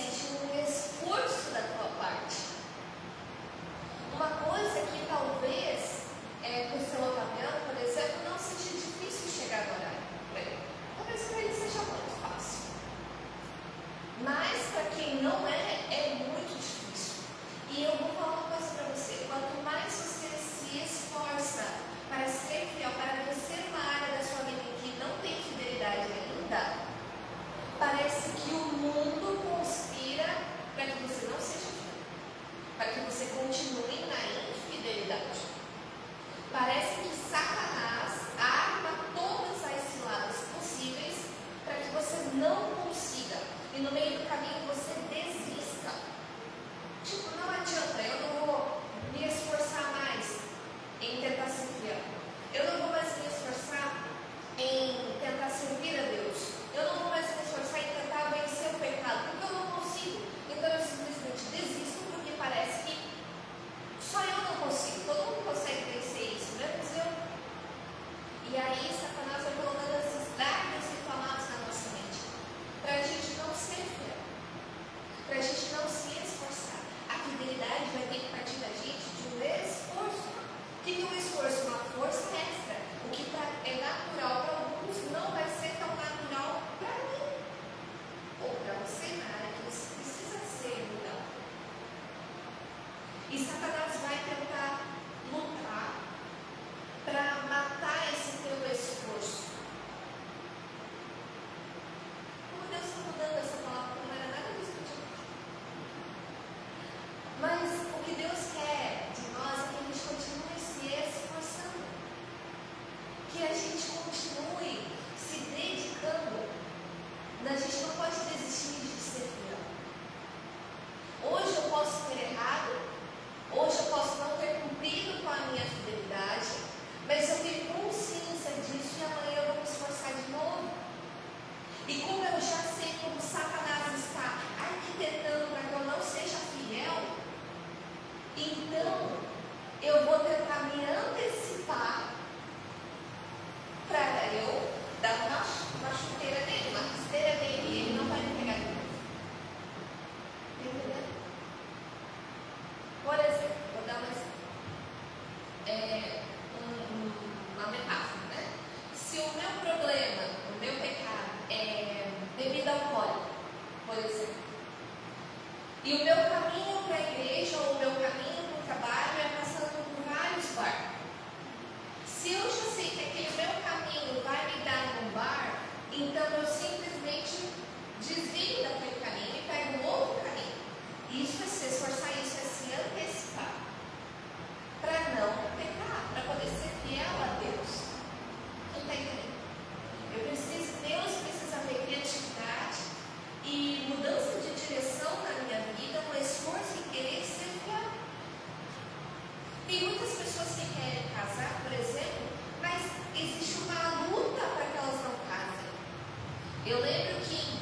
exigir um esforço da tua parte. Uma coisa que talvez para o seu caminhão, por exemplo, não seja difícil chegar no horário para ele. Talvez para ele seja muito fácil. Mas para quem não é muito difícil. E eu vou falar uma coisa para você: quanto mais você se esforça para ser fiel, para vencer uma área da sua vida que não tem fidelidade ainda, parece que o mundo conspira para que você não seja fiel, para que você continue na infidelidade. Parece que Satanás arma todas as ciladas possíveis para que você não consiga, e no meio do caminho você desista. Tipo, não adianta, eu não vou me esforçar mais em tentar ser fiel. Eu não vou mais me esforçar em tentar servir a Deus. Eu não vou mais me esforçar em tentar vencer o pecado, porque eu não consigo. Então eu simplesmente desisto, porque parece que só eu não consigo. Todo mundo consegue vencer isso, menos eu. E aí Satanás vai colocando esses dardos inflamados na nossa mente, para a gente não ser fiel, para a gente não se esforçar. A fidelidade vai ter que partir da gente de um esforço. O que é um esforço? Uma força extra. O que é natural para alguns não vai ser tão natural para mim. Ou para você, na área que você precisa ser mudado. E Satanás vai tentar lutar para matar esse teu esforço. Como Deus está mudando essa palavra, não era nada disso que eu tinha. Mas o que Deus quer de nós é que a gente continue se esforçando, que a gente continue se dedicando. A gente não pode desistir de ser fiel. Hoje eu posso ter errado, hoje eu posso não ter cumprido com a minha fidelidade, mas eu tenho consciência disso e amanhã eu vou me esforçar de novo. E como eu já sei como Satanás está arquitetando para que eu não seja fiel, então eu vou tentar me antecipar para eu dar uma chuteira nele, uma rasteira nele, e ele não vai me pegar de novo. Entendeu? Por exemplo, vou dar uma metáfora, né? Se o meu problema, o meu pecado é bebida alcoólica, por exemplo, e o meu caminho para a igreja ou o meu caminho para o trabalho é passando por vários bares. Se eu já sei que aquele meu caminho vai me dar num bar, então eu simplesmente desvio daquele caminho e pego um outro caminho. Isso é se esforçar, isso é se antecipar, para não pecar, para poder ser fiel a Deus. Não está entendendo? Deus precisa ver criatividade e mudança de direção na minha vida, um esforço em querer ser fiel. Tem muitas pessoas que querem casar, por exemplo, mas existe uma luta para que elas não casem. Eu lembro que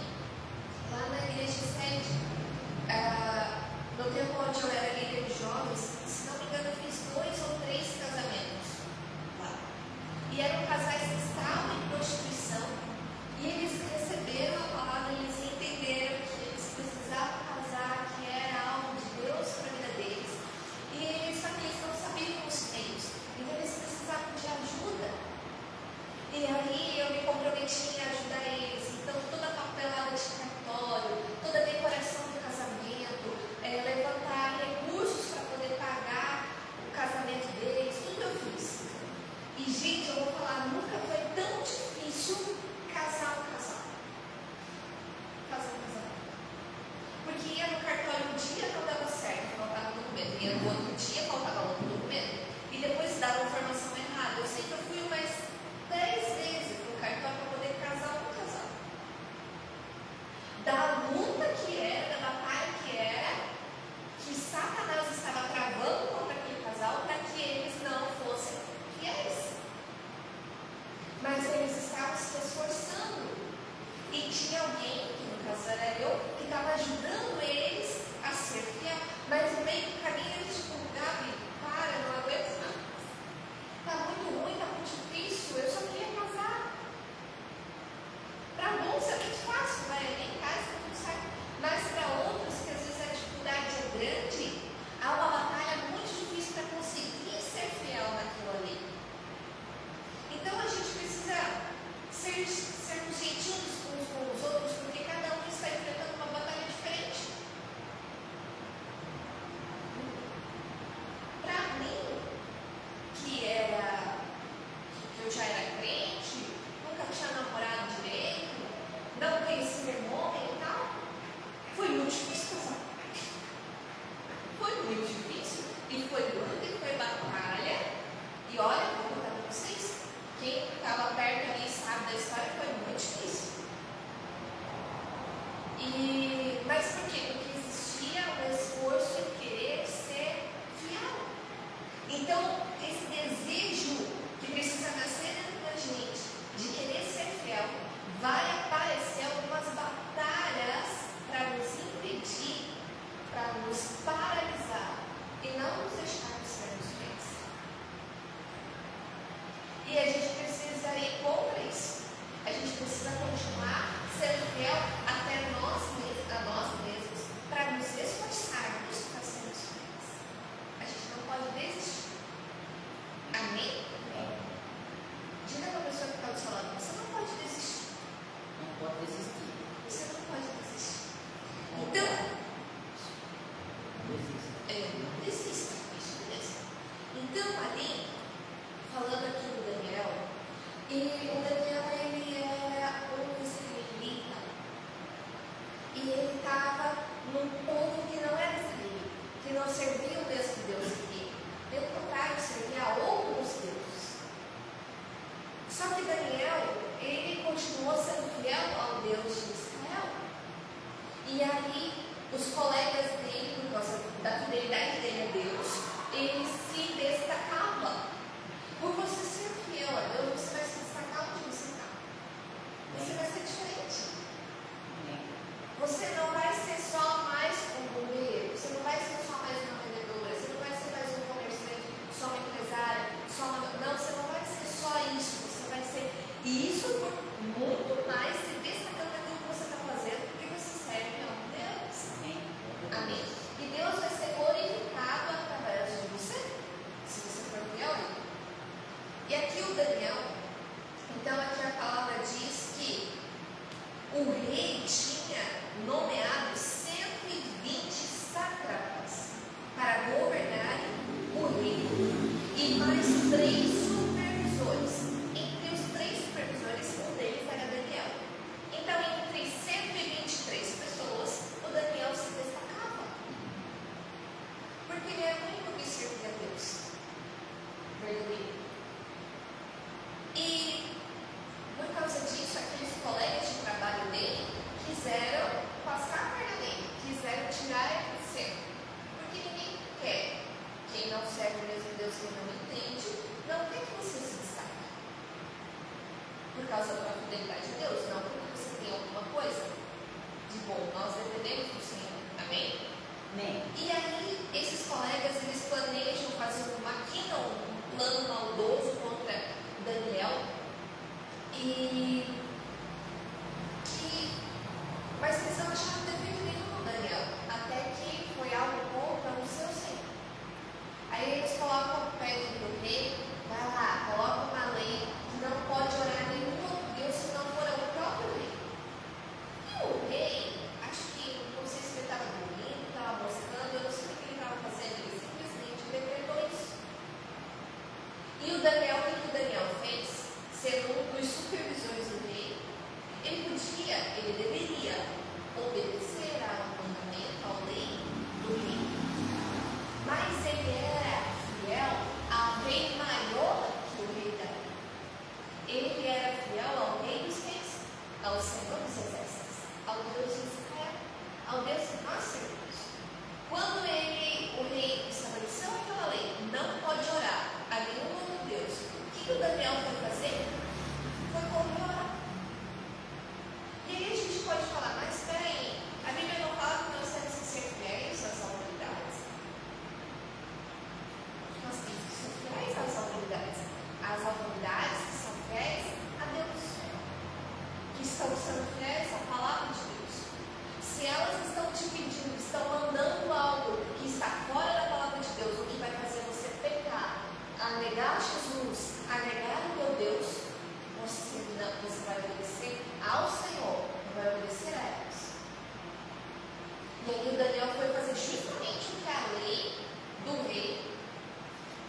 E aí o Daniel foi fazer justamente o que a lei do rei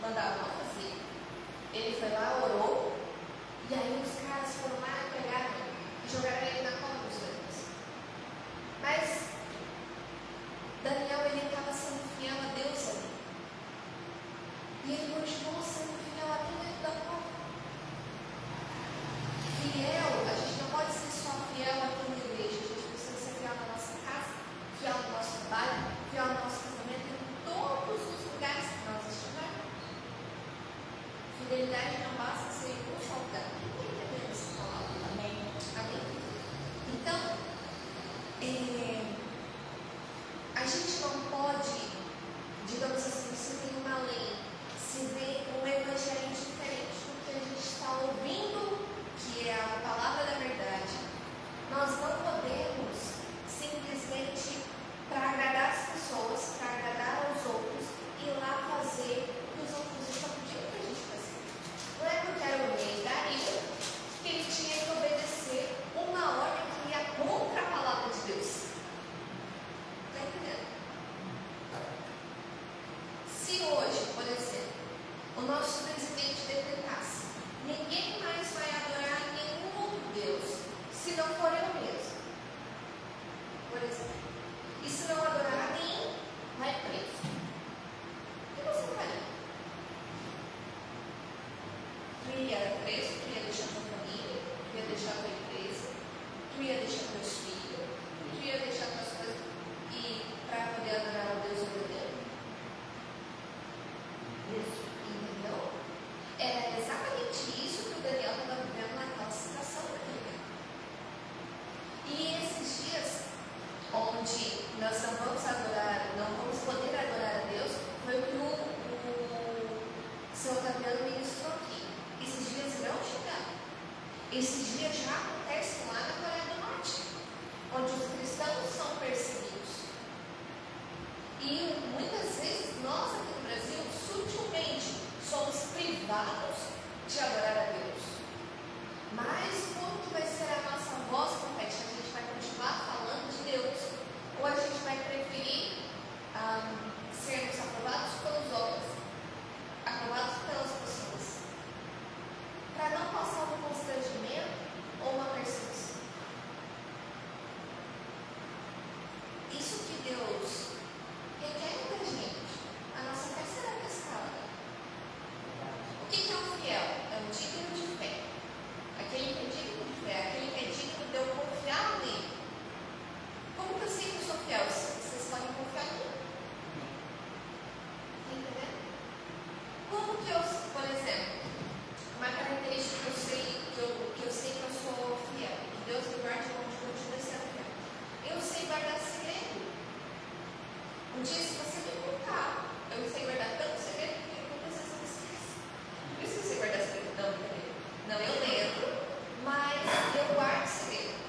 mandava não fazer. Ele foi lá, orou, e aí os caras foram lá, pegaram e jogaram ele na cova dos leões. Mas Daniel, ele estava sendo fiel a Deus ali. E ele continuou sendo fiel aqui dentro da cova. Fiel, a gente não pode ser só fiel aqui na igreja, a gente precisa ser fiel na nossa casa, fiel no nosso trabalho, fiel no nosso casamento, em todos os lugares que nós estivermos. Fidelidade não basta ser um só lugar. Quem está entendendo essa palavra? Amém. Amém? Então, a gente não pode, digamos assim, se tem uma lei, se vê um evangelho diferente do que a gente está ouvindo, que é a palavra da verdade. Nós não podemos simplesmente, para agradar as pessoas, para agradar aos outros, ir lá fazer o que os outros estão pedindo para a gente fazer. Não é porque era o rei Dario que ele tinha que obedecer uma ordem que ia contra a palavra de Deus. Está entendendo? Se hoje, por exemplo, o nosso presidente decretasse: ninguém mais vai adorar nenhum outro Deus, se não for eu mesmo, por exemplo, e se não adorar a mim, vai preso. O que você faria? Tu ia preso, tu ia deixar tua família, tu ia deixar tua empresa, tu ia deixar teus filhos, tu ia deixar tuas coisas para poder adorar o Deus verdadeiro? Entendeu? Era exatamente isso que o Daniel estava vivendo naquela situação daquele momento. E esses dias, onde nós não vamos adorar, não vamos poder adorar a Deus, foi o que o seu Otaviano ministrou aqui. Esses dias irão chegar. Esses dias já acontecem lá na Coreia do Norte, onde os cristãos são perseguidos. E muitas vezes nós aqui no Brasil, sutilmente, somos privados de adorar a Deus. Mas como que vai ser a nossa voz profética? A gente vai continuar falando de Deus? Ou a gente vai preferir sermos aprovados pelos homens, aprovados pelas pessoas, para não passar um constrangimento ou uma perseguição? Isso que Deus requer da gente. A nossa fé será testada. O que é um fiel? É um digno de fé. Aquele que é digno de fé, aquele que é digno de eu confiar nele. Como que eu sei que eu sou fiel? Vocês podem confiar em mim. Está entendendo? Como que eu, por exemplo, uma característica que eu sei que eu sou fiel, que Deus me guarde longe de continuar sendo fiel. Eu sei guardar segredo. Um dia, se você me contar, eu sei guardar tanto segredo que muitas vezes eu esqueço. Por isso que eu sei guardar segredo. Não, eu lembro, mas eu guardo segredo.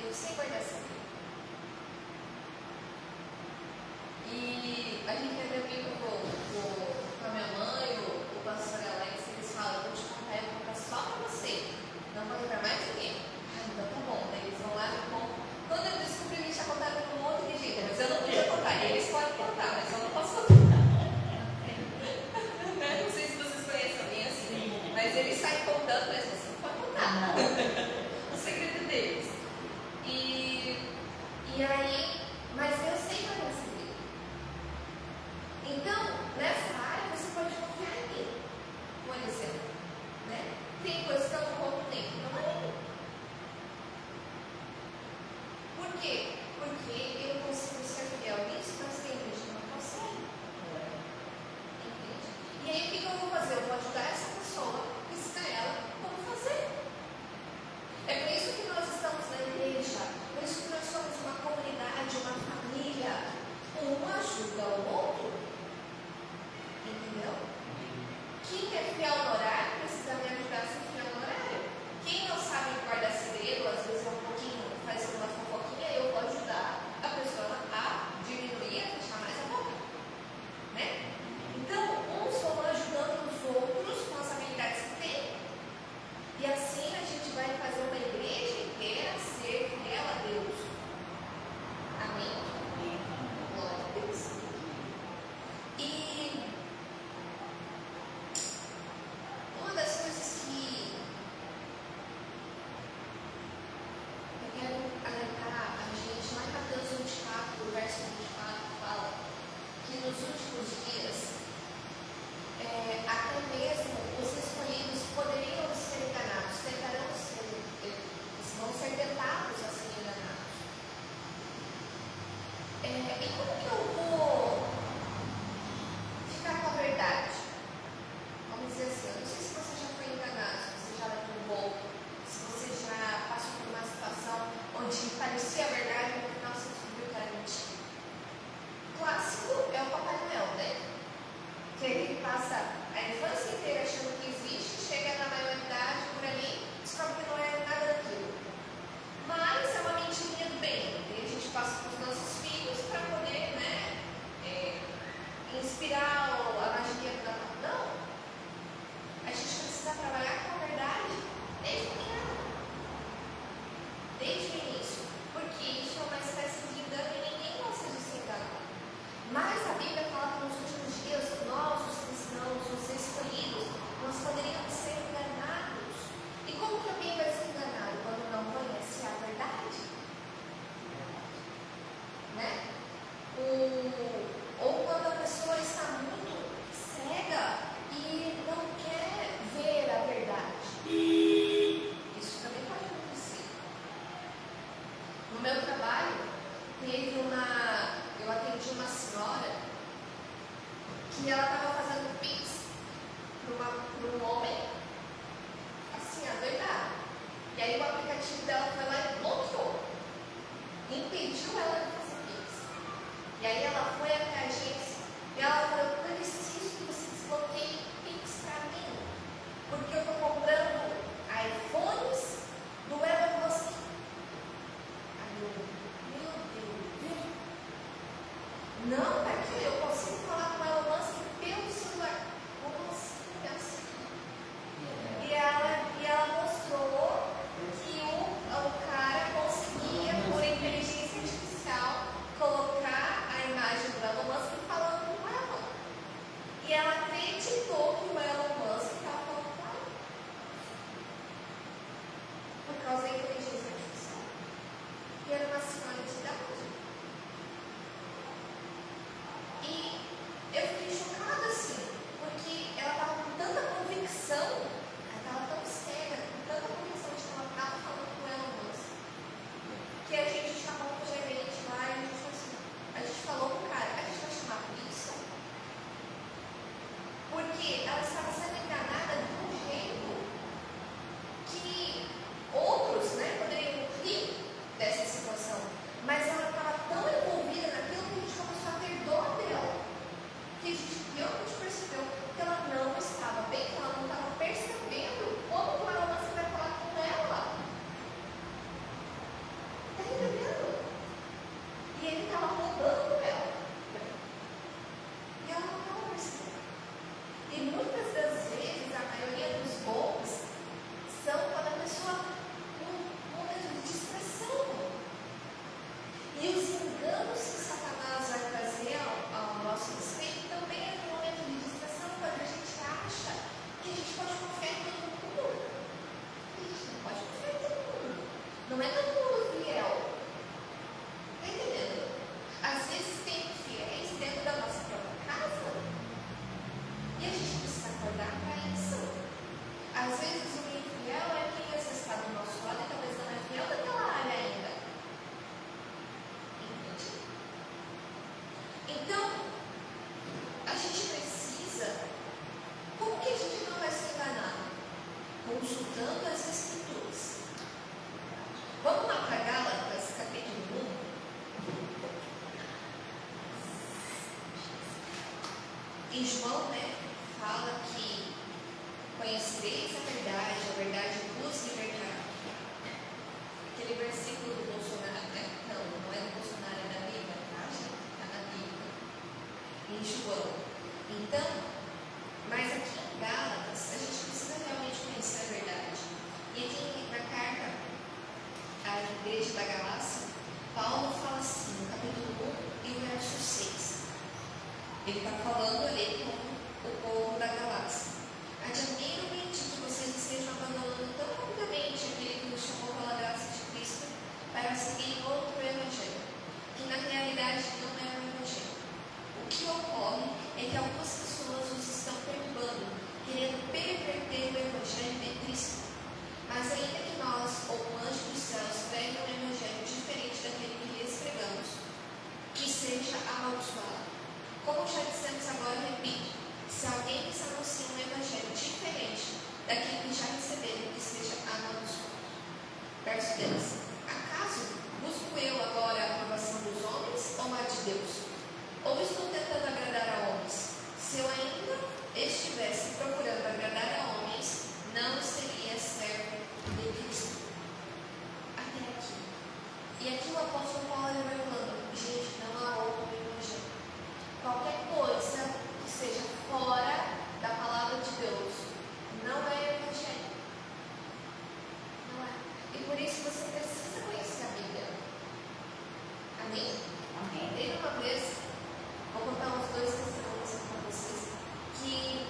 Eu sei guardar segredo. E a gente teve amigo com a minha mãe, o pastor Alex, eles falam: eu vou te contar, eu vou contar só para você. Não vou contar mais ninguém. Então tá bom. Daí eles vão lá e contam. Quando eu descobri, eles já contaram para um monte de gente, mas eu não podia contar. Eles podem contar, mas eu não posso contar. Não sei se vocês conhecem alguém assim, mas eles saem contando, mas você não pode contar. O segredo deles. E aí, mas eu sei guardar segredo. Então, nessa área, você pode confiar em mim. Por exemplo, né? Tem coisas que eu não conto nem para meu marido. Por quê? Porque eu consigo ser fiel nisso, mas tem gente que não consegue. Entende? E aí o que eu vou fazer? Eu vou ajudar essa pessoa, ensinar ela como fazer. É por isso que nós estamos na igreja, por isso que nós somos uma comunidade, uma família. Um ajuda o outro. E como que eu vou ficar com a verdade? Vamos dizer assim, eu não sei se você já foi enganado, se você já levou um golpe, se você já passou por uma situação onde parecia a verdade e no final você descobriu que era mentira. O clássico é o Papai Noel, né? Que ele passa a infância inteira achando que existe, chega na maioridade por ali, descobre que não é nada daquilo. Mas é uma mentirinha do bem. E a gente passa para os nossos filhos para poder, né, inspirar a magia do Natal. Não. A gente precisa trabalhar com a verdade desde pequeno. Desde o início. Porque isso é uma espécie de engano e ninguém gosta de ser enganado. Mas a Bíblia fala que nos últimos dias, nós, os cristãos, os escolhidos, nós poderíamos ser enganados. E como que alguém vai ser enganado? Quando não conhece a verdade. Né? Ou quando a pessoa está muito cega e não quer ver a verdade. Isso também pode acontecer. No meu trabalho, eu atendi uma senhora que ela estava fazendo pix para um homem, assim, adoidado. E aí o aplicativo dela foi lá e bloqueou, impediu ela de fazer pix. E aí ela foi até a agência e ela falou: eu preciso que você desbloqueie pix para mim, porque eu estou comprando iPhones do Elon Musk. Aí eu, meu Deus, não, daqui eu consigo falar com o Elon Musk pelo celular. Como assim? E ela mostrou que o cara conseguia, por inteligência artificial, colocar a imagem do Elon Musk falando com ela. E ela acreditou que o Elon Musk estava falando com ela. Por causa da inteligência artificial. E era uma senhora de idade. E eu fiquei chocada assim, porque ela estava com tanta convicção, ela estava tão cega, com tanta convicção de que ela estava falando com ela mesmo, que a gente chamou o gerente lá e a gente falou com o cara: a gente vai chamar a polícia? Porque ela estava sendo enganada de um jeito que outros, né, poderiam rir dessa situação, mas ela estava tão envolvida naquilo que a gente começou a ter dó dela, que a gente realmente percebeu que ela não estava bem, que ela não estava percebendo como o Elon Musk vai falar com ela. Está entendendo? E ele estava roubando ela. E ela não estava percebendo. E muitas das vezes, a maioria dos golpes são quando a pessoa num momento de distração. E os enganos que Satanás vai trazer ao nosso respeito também é um momento de distração, quando a gente acha que a gente pode confiar em todo mundo. A gente não pode confiar em todo mundo. Não é todo mundo fiel. Está entendendo? Às vezes tem fiéis dentro da nossa própria casa. E a gente precisa acordar para isso. Às vezes o infiel é quem às vezes está do nosso lado e talvez não é fiel daquela área ainda. Então, a gente precisa, como que a gente não vai se enganar? Consultando as Escrituras. Vamos lá para Gálatas, capítulo 1. E João, né, fala que conhecereis a verdade vos libertará. Aquele versículo do Bolsonaro, né? Não é do Bolsonaro, é da Bíblia, tá? Está na Bíblia. Em João. Então, mas aqui em Gálatas, a gente precisa realmente conhecer a verdade. E aqui na carta à igreja da Galácia, Paulo fala assim, no capítulo 1 e o verso 6. Ele está falando ali com o povo da Galácia. Admiro-me de que vocês estejam abandonando tão rapidamente aquele que nos chamou pela graça de Cristo para seguir outro evangelho, que na realidade não é um evangelho. O que ocorre é que algumas pessoas os estão perturbando, querendo perverter o evangelho de Cristo. Mas ainda que nós, ou o anjo dos céus, preguem um evangelho diferente daquele que lhes pregamos, que seja amaldiçoado. Como já dissemos agora, repito, se alguém lhes anuncia um evangelho diferente daquele que já receberam, que seja amaldiçoado. Verso 10. Acaso busco eu agora a aprovação dos homens ou a de Deus? Ou estou tentando agradar a homens? Se eu ainda estivesse procurando agradar a homens, não seria servo de Cristo. Até aqui. E aqui o apóstolo Paulo vai falando, gente, não há outro evangelho. Qualquer coisa que seja fora da palavra de Deus não é evangelho. Não é. E por isso você precisa conhecer a Bíblia. Amém?
Amém.
Teve uma vez, vou contar uns 2 testemunhos para vocês, que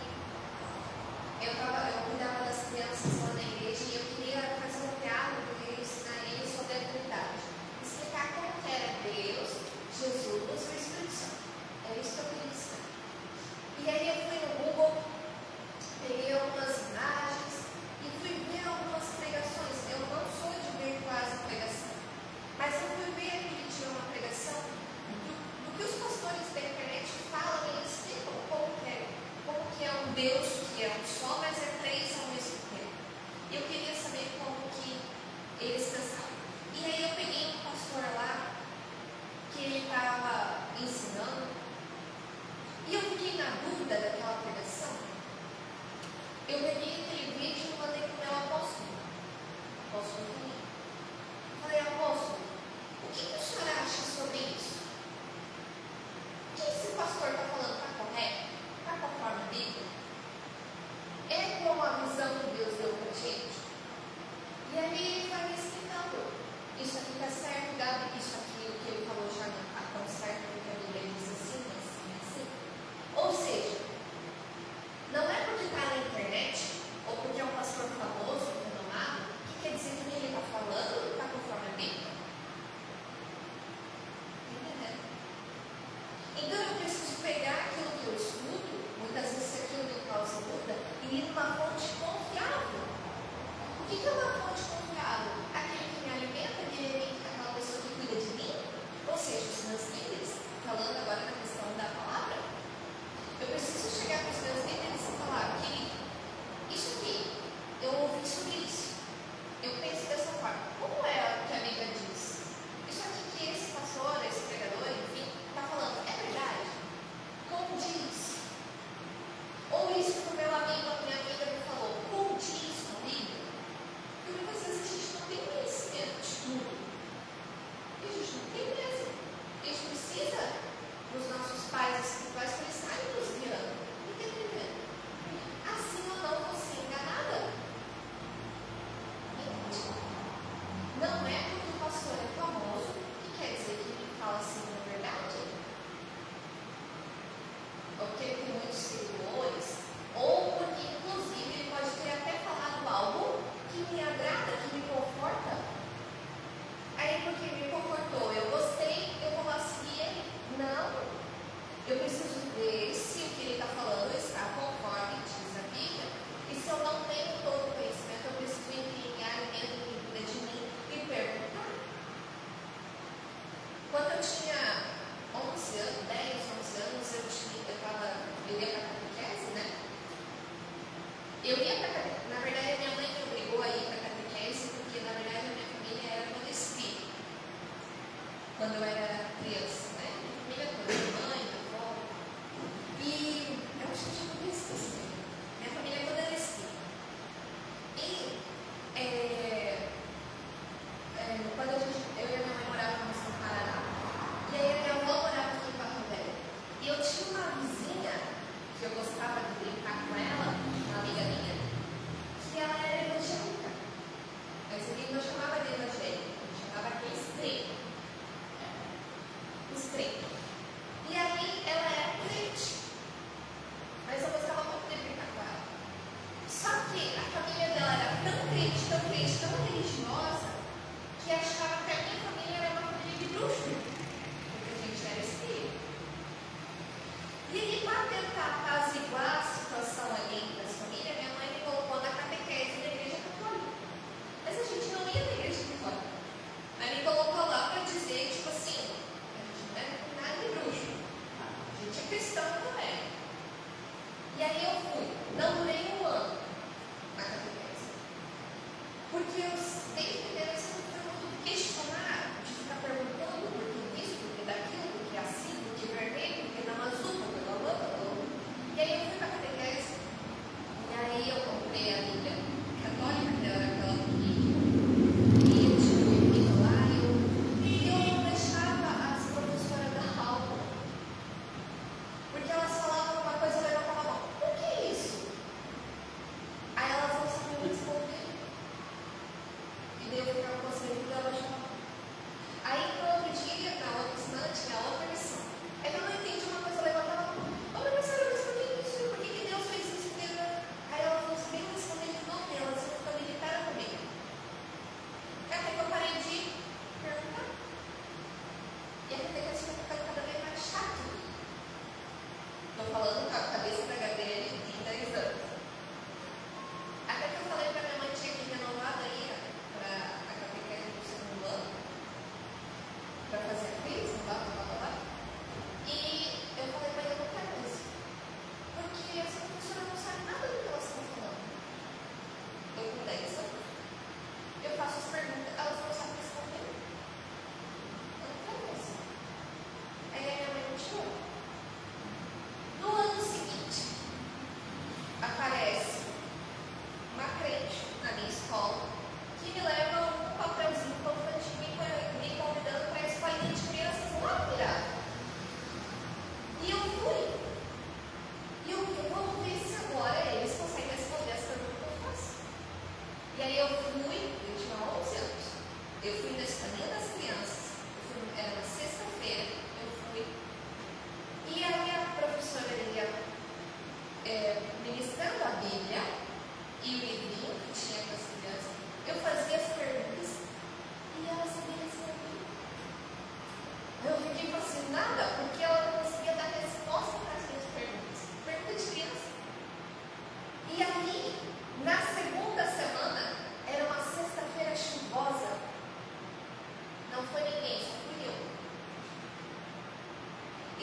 eu cuidava das crianças lá na igreja e eu queria fazer um teatro, eu queria ensinar eles sobre a Trindade. Explicar como que era Deus, Jesus e o Espírito Santo. Era isso que eu queria ensinar. E aí eu fui no Google, peguei algumas imagens e fui ver algumas pregações. Eu não sou de ver quase pregação, mas eu fui ver aquele dia uma pregação do que os pastores da internet falam e eles explicam como que é um Deus que é um só, mas é 3 ao mesmo tempo. E eu queria saber como que eles pensavam. E aí eu peguei um pastor lá, que ele estava ensinando, e eu fiquei na dúvida daquela pregação. Eu peguei aquele vídeo e mandei para o meu apóstolo. Apóstolo Juninho. Falei, apóstolo, o que o senhor acha sobre isso? O que esse pastor está falando? Está correto? Está conforme a Bíblia? É como a visão que Deus deu para a gente? E aí ele vai me explicando. Isso aqui está certo, Gabi, isso aqui, o que ele falou já não está tão certo, porque a Bíblia diz assim, assim. Ou seja, não é porque está na internet, ou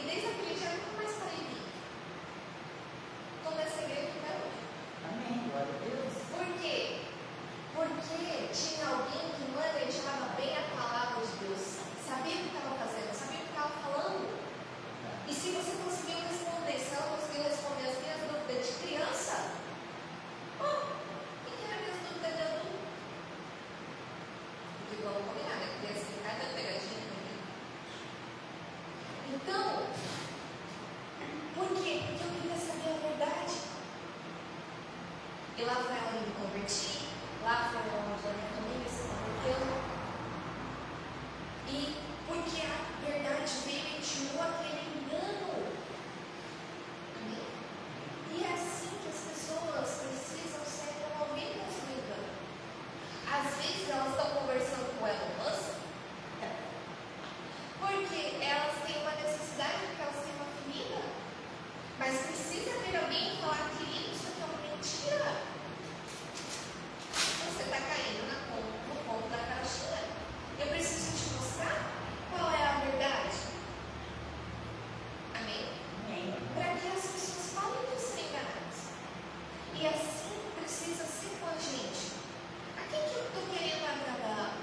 desde aquele dia eu nunca mais parei de ir. Estou nessa igreja até hoje.
Amém. Glória a Deus.
Por quê? Porque tinha alguém que manejava bem a palavra de Deus, sabia o que estava fazendo, sabia o que estava falando. E se você conseguiu responder, se ela conseguiu responder as minhas dúvidas de criança, e que era minhas dúvidas de adulto? Porque vamos combinar, né? Criança que cai na pegadinha também. Então, por quê? Porque eu queria saber a verdade. E lá foi onde eu me converti, lá foi onde a minha família se converteu. E porque a verdade veio e tirou aquele engano. Amém? E é assim que as pessoas precisam ser promovidas no engano. Às vezes elas estão conversando com ela, moça, porque elas têm uma necessidade, porque elas têm uma ferida. Mas precisa ter alguém e falar que isso aqui é uma mentira. Você está caindo no ponto da caixinha. Eu preciso te mostrar qual é a verdade. Amém?
Amém.
Para que as pessoas parem de ser enganadas. E assim precisa ser com a gente. A quem que eu estou querendo agradar?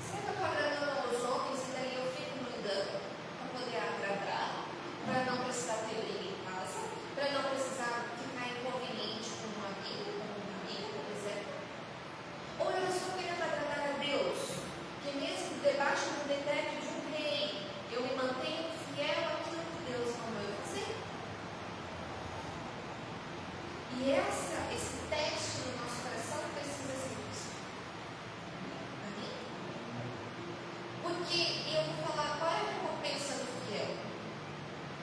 Será que eu estou agradando aos homens e daí eu fico no engano para poder agradar? Para não precisar ter briga em casa? Para não precisar ficar inconveniente com um amigo, com uma amiga, por exemplo? Ou eu estou querendo agradar a Deus? Que mesmo debaixo do decreto de um rei, eu me mantenho fiel àquilo que Deus mandou eu fazer. E esse teste no nosso coração precisa ser visto. Amém? Porque eu vou falar qual é a recompensa do fiel.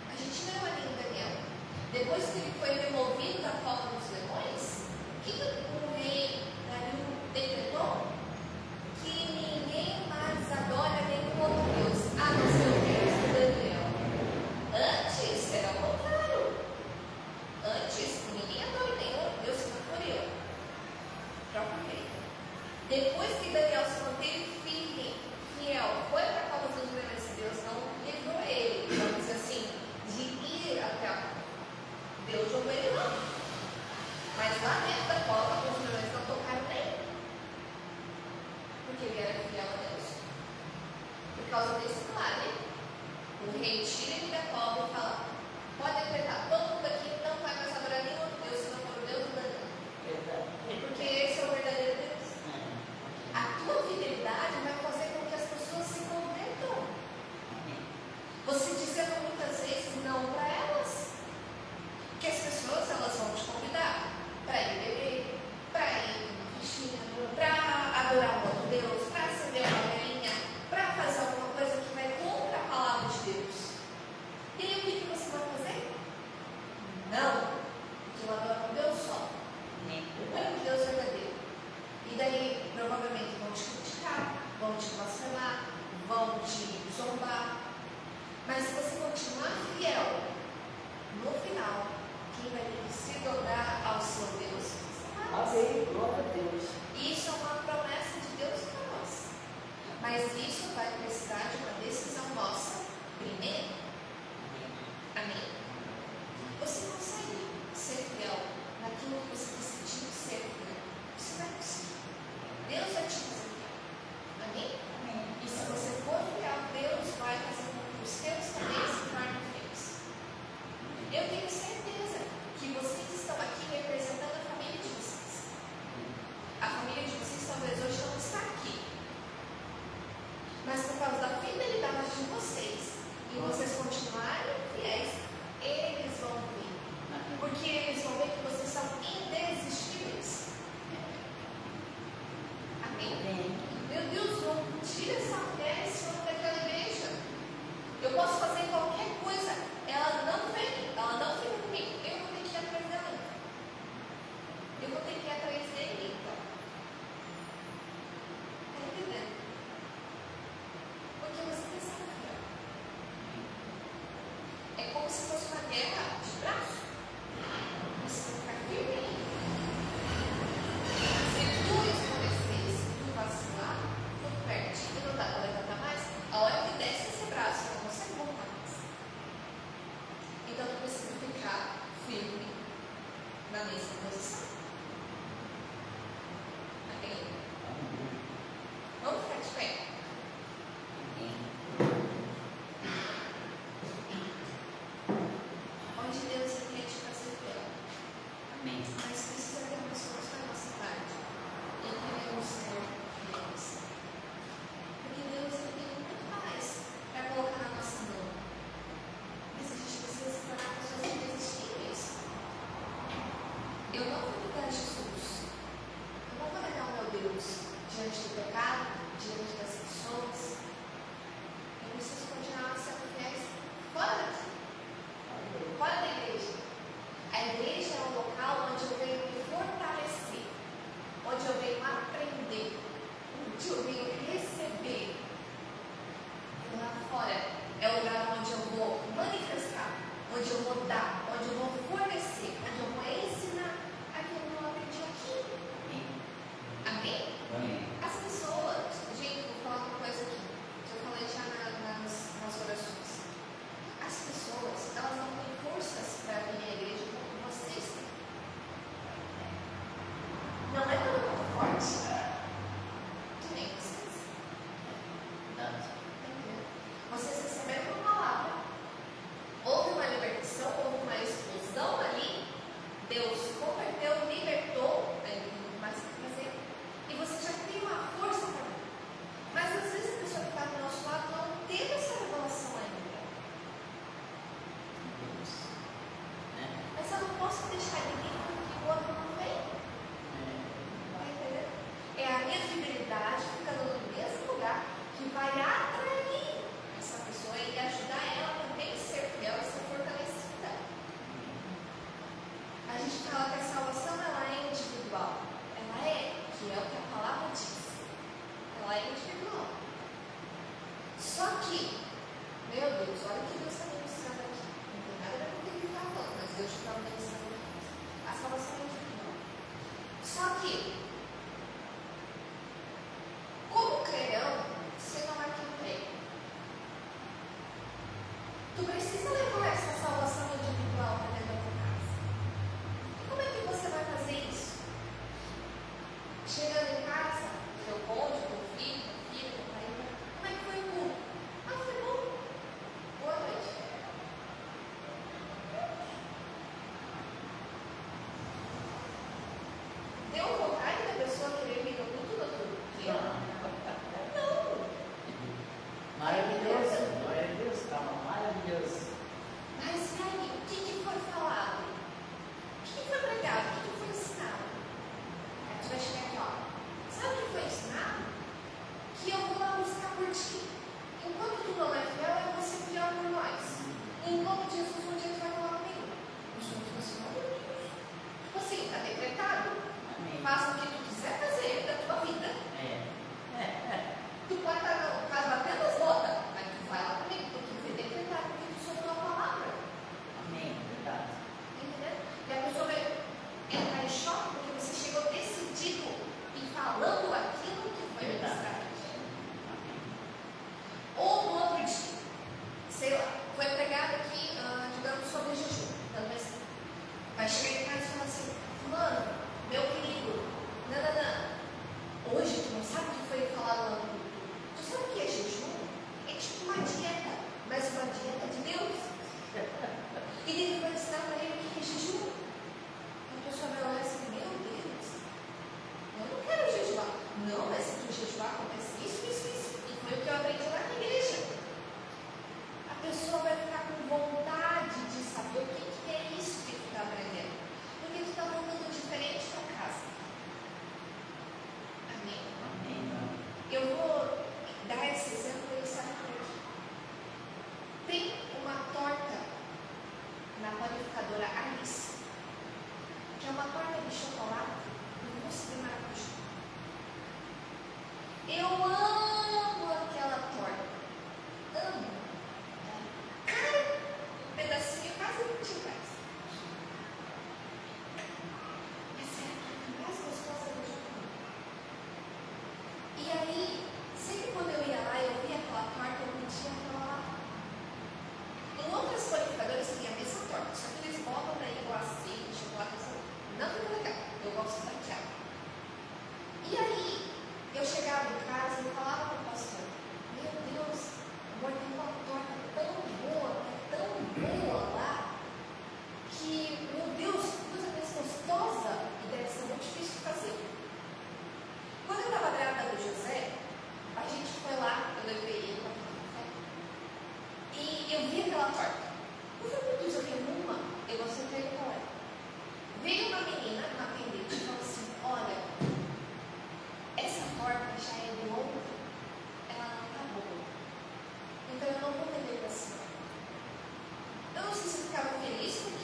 A gente leu ali em Daniel. Depois que ele foi removido da cova dos leões, o que o rei Dario decretou? Que ninguém mais adora nenhum outro Deus, a não ser o Deus de Daniel. Antes era o contrário. Antes ninguém adora nenhum outro Deus que não for eu. Próprio rei. Depois que Daniel se manteve firme, fiel, foi para a cova dos leões, Deus não livrou ele, vamos dizer assim, de ir até a cova. Deus jogou ele lá. Mas lá dentro da cova, os leões não tocaram nele. Porque ele era fiel a Deus. Por causa desse milagre, o rei tira ele da cova e fala: pode decretar, todo mundo aqui não vai mais adorar nenhum outro Deus, se não for o Deus do Daniel. Porque esse é o verdadeiro Deus. A tua fidelidade vai fazer com que as pessoas se convertam. Você dizendo muitas vezes não para elas. Porque as pessoas elas vão te convidar para ir beber, para ir numa festinha, para adorar um outro Deus, para acender uma velhinha, para fazer alguma coisa que vai contra a palavra de Deus. E aí o que você vai fazer? Não, porque eu adoro um Deus só. O único Deus verdadeiro. E daí provavelmente vão te criticar, vão te blasfemar, vão te zombar. Mas se você continuar fiel, no final, quem vai ter que se dobrar ao seu Deus?
Amém. Glória a Deus.
Isso é uma promessa de Deus para nós. Mas isso vai precisar de uma decisão nossa. Primeiro. Amém? Você consegue ser fiel naquilo que você decidiu ser fiel. Isso não é possível. Deus vai te fazer fiel. Amém?
Amém.
E se você for fiel, Deus vai fazer com que os teus também se tornem fiéis. Eu tenho certeza que vocês estão aqui representando a família de vocês. A família de vocês talvez hoje não está aqui. Mas por causa da fidelidade de vocês e vocês continuarem fiéis, eles vão vir. Porque eles vão ver que vocês são indesistíveis. Amém? Meu Deus, não tira essa mulher, esse homem daquela igreja. Eu posso fazer qualquer coisa. Ela não vem, ela não fica comigo. Eu vou ter que ir atrás dela. Eu vou ter que ir atrás dele, então. Está entendendo? Porque você precisa fiel. É como se fosse uma guerra de braço. Você vai ficar firme. Se tu esmorecer, se tu vacilar, tu pertinho, não dá para levantar mais. A hora que desce esse braço, eu não consegue voltar mais.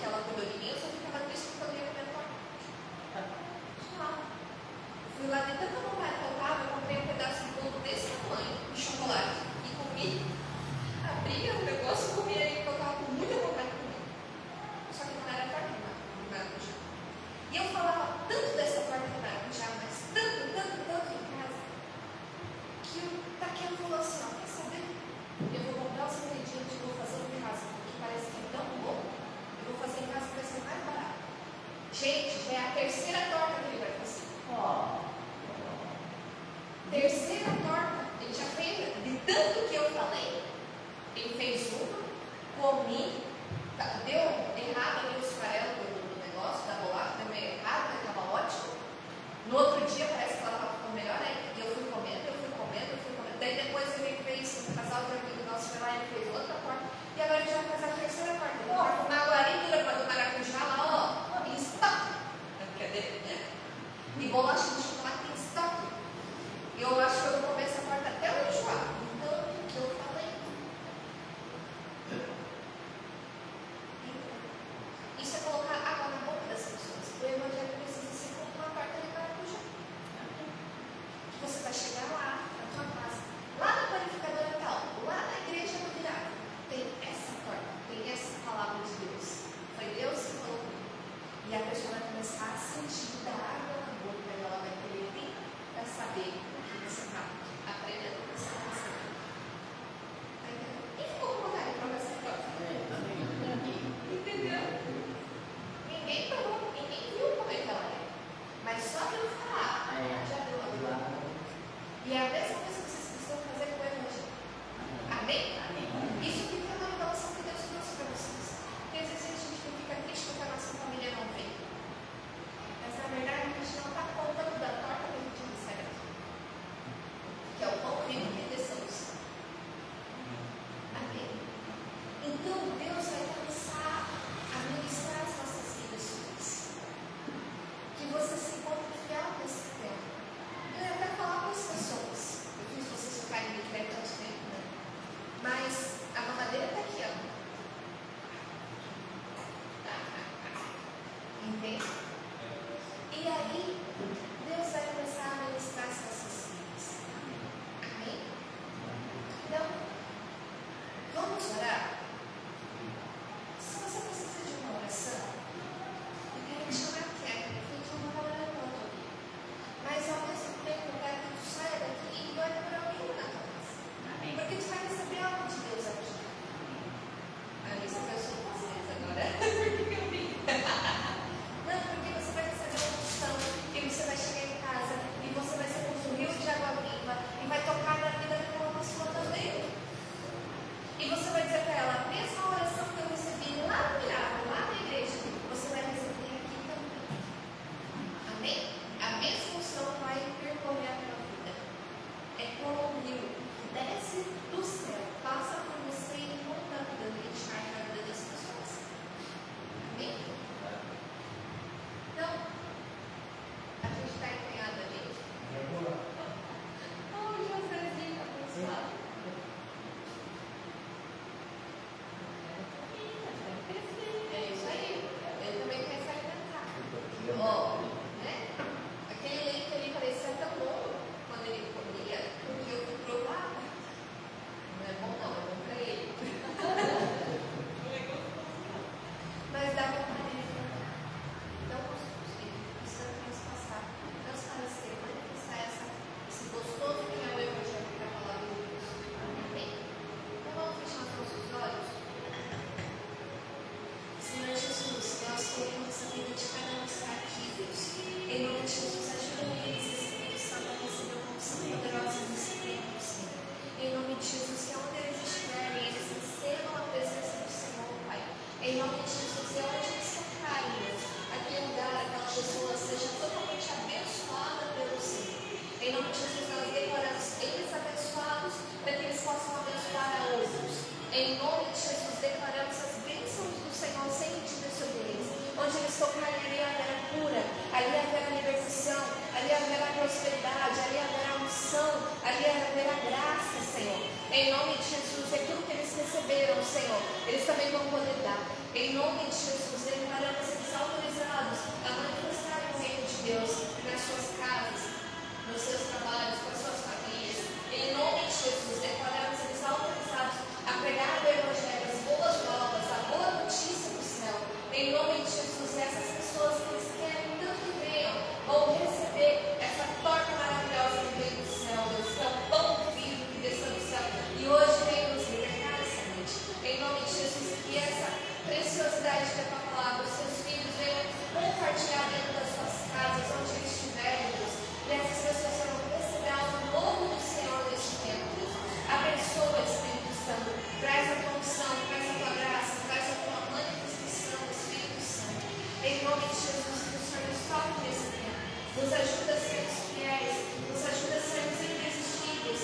ela cuidou de mim, eu só ficava triste porque eu não ia comer torta. Fui lá de tanta vontade que eu tava, eu comprei um pedaço de bolo desse tamanho, de chocolate, e comi. Abria o negócio, comia e eu tava com muita vontade de comer. Só que não era torta de maracujá. E eu falava tanto dessa torta de maracujá, mas tanto em casa, que o Taquero falou assim, ó, quer saber? Eu vou comprar os ingredientes e vou fazer em casa, porque parece que é tão bom, eu vou fazer em casa que vai ser mais barato. Gente, já é a terceira torta que ele vai fazer. Terceira torta, ele já fez, de tanto que eu falei, ele fez uma, comi, deu errado ali o esfarelo do negócio, da bolacha, deu meio errado, mas estava ótimo. No outro dia parece que ela estava ficando melhor ainda, e eu fui comendo. Daí depois ele fez, um casal de amigo nosso foi lá e ele fez outra torta, e agora ele já vai fazer a terceira torta. Ele vai com margarina do maracujá lá, ó, em estoque. Cadê? E bolacha de chocolate em estoque. E eu acho que eu vou comer essa torta até eu enjoar. Então, o que eu falei? Isso é colocar água na boca das pessoas. O evangelho precisa ser como uma torta de maracujá. Você vai chegar lá, na tua casa, lá na panificadora tal, lá na igreja do Virar, tem essa torta, tem essa palavra de Deus. Foi Deus que falou comigo. E a pessoa vai começar a sentir da água na boca, e ela vai querer vir para saber o que você está aprendendo, o que você está ensinando. Tá entendendo? Quem ficou com vontade de provar essa torta? Entendeu? Ninguém provou, ninguém viu como é que ela é. Mas só de eu falar, já deu a vida. E é a mesma coisa que vocês precisam fazer com o evangelho. Amém? Isso aqui foi uma revelação que Deus trouxe para vocês. Porque às vezes a gente fica triste porque a nossa família não vem. Mas na verdade a gente não está contando da torta que a gente recebe aqui. Que é o pão vivo que desceu do céu. Amém? Então Deus vai começar a ministrar as nossas vidas sobre isso. Que você se encontre fiel nesse tempo. Eu ia até falar com as pessoas. Eu fiz vocês ficarem de pé tanto tempo, né? Mas a mamadeira está aqui, ó. Entende? E aí, Deus vai começar a ministrar as nossas vidas. Amém? Então, vamos orar? Se você precisa de uma oração, eu quero te chamar quieto, porque a gente não vai orar muito aqui. Mas ao mesmo tempo, eu quero que tu saia daqui e vai para alguém na tua casa. Porque tu vai receber algo de Deus aqui. Aí você pensou com vocês agora. Por que eu vim? Não, porque você vai receber uma unção e você vai chegar em casa e você vai ser como um rio de água viva e vai tocar na vida daquela pessoa também. E você vai dizer para ela, a mesma oração que eu recebi lá no Miracle, lá na igreja, você vai receber aqui também. Amém? A mesma unção vai percorrer a tua vida. É como um rio que desce do céu, passa por você e inunda a vida e encharca a vida das pessoas. Amém? Então, a gente está empenhado ali. Oh, Josézinho, abençoado. É isso aí. Ele também quer se alimentar. Ó, né? Aquele leite ali parecia tão bom quando ele comia, porque eu fui provar. Não é bom não, é bom para ele. Mas dá vontade de provar. Então, precisa transparecer, manifestar esse gostoso que é o evangelho para a palavra de Deus. Amém? Então vamos fechar os nossos olhos. Senhor Jesus, nós queremos a vida de cada um que está aqui, Deus. Em nome de Jesus, ajuda eles, Espírito Santo, a receber uma unção poderosa nesse tempo, Senhor. Em nome de Jesus, que onde eles estiverem, eles recebam a presença do Senhor, Pai. Em nome de Jesus, e onde eles tocarem, Deus, aquele lugar, aquela pessoa seja totalmente abençoada pelo Senhor. Em nome de Jesus, nós declaramos eles abençoados para que eles possam abençoar a outros. Em nome de Jesus, declaramos as bênçãos do Senhor sem medida sobre eles. Onde eles tocarem, ali haverá cura, ali haverá libertação, ali haverá prosperidade, ali haverá unção, ali haverá graça, Senhor. Em nome de Jesus, aquilo que eles receberam, Senhor, eles também vão poder dar. Em nome de Jesus, Deus nas suas casas, nos seus trabalhos, com as suas famílias. Em nome de Jesus, declaramos eles autorizados a pregar o Evangelho, as boas novas, a boa notícia do céu. Em nome de Jesus, e essas pessoas que eles querem tanto que venham, vão receber essa torta maravilhosa que veio do céu, Deus, que é o pão vivo que desceu do céu. E hoje vem nos libertar essa noite. Em nome de Jesus, que essa preciosidade da tua palavra, os seus filhos venham compartilhar dentro das suas casas, onde eles estiverem, Deus. E essas pessoas vão receber algo novo do Senhor neste tempo, Deus. Abençoa, Espírito Santo. Traz a tua unção, traz a tua graça, traz a tua manifestação, Espírito Santo. Em nome de Jesus, que o Senhor nos toque nesse tempo. Nos ajuda a sermos fiéis, nos ajuda a sermos irresistíveis.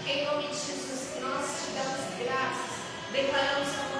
Em nome de Jesus, que nós te damos graças. Declaramos a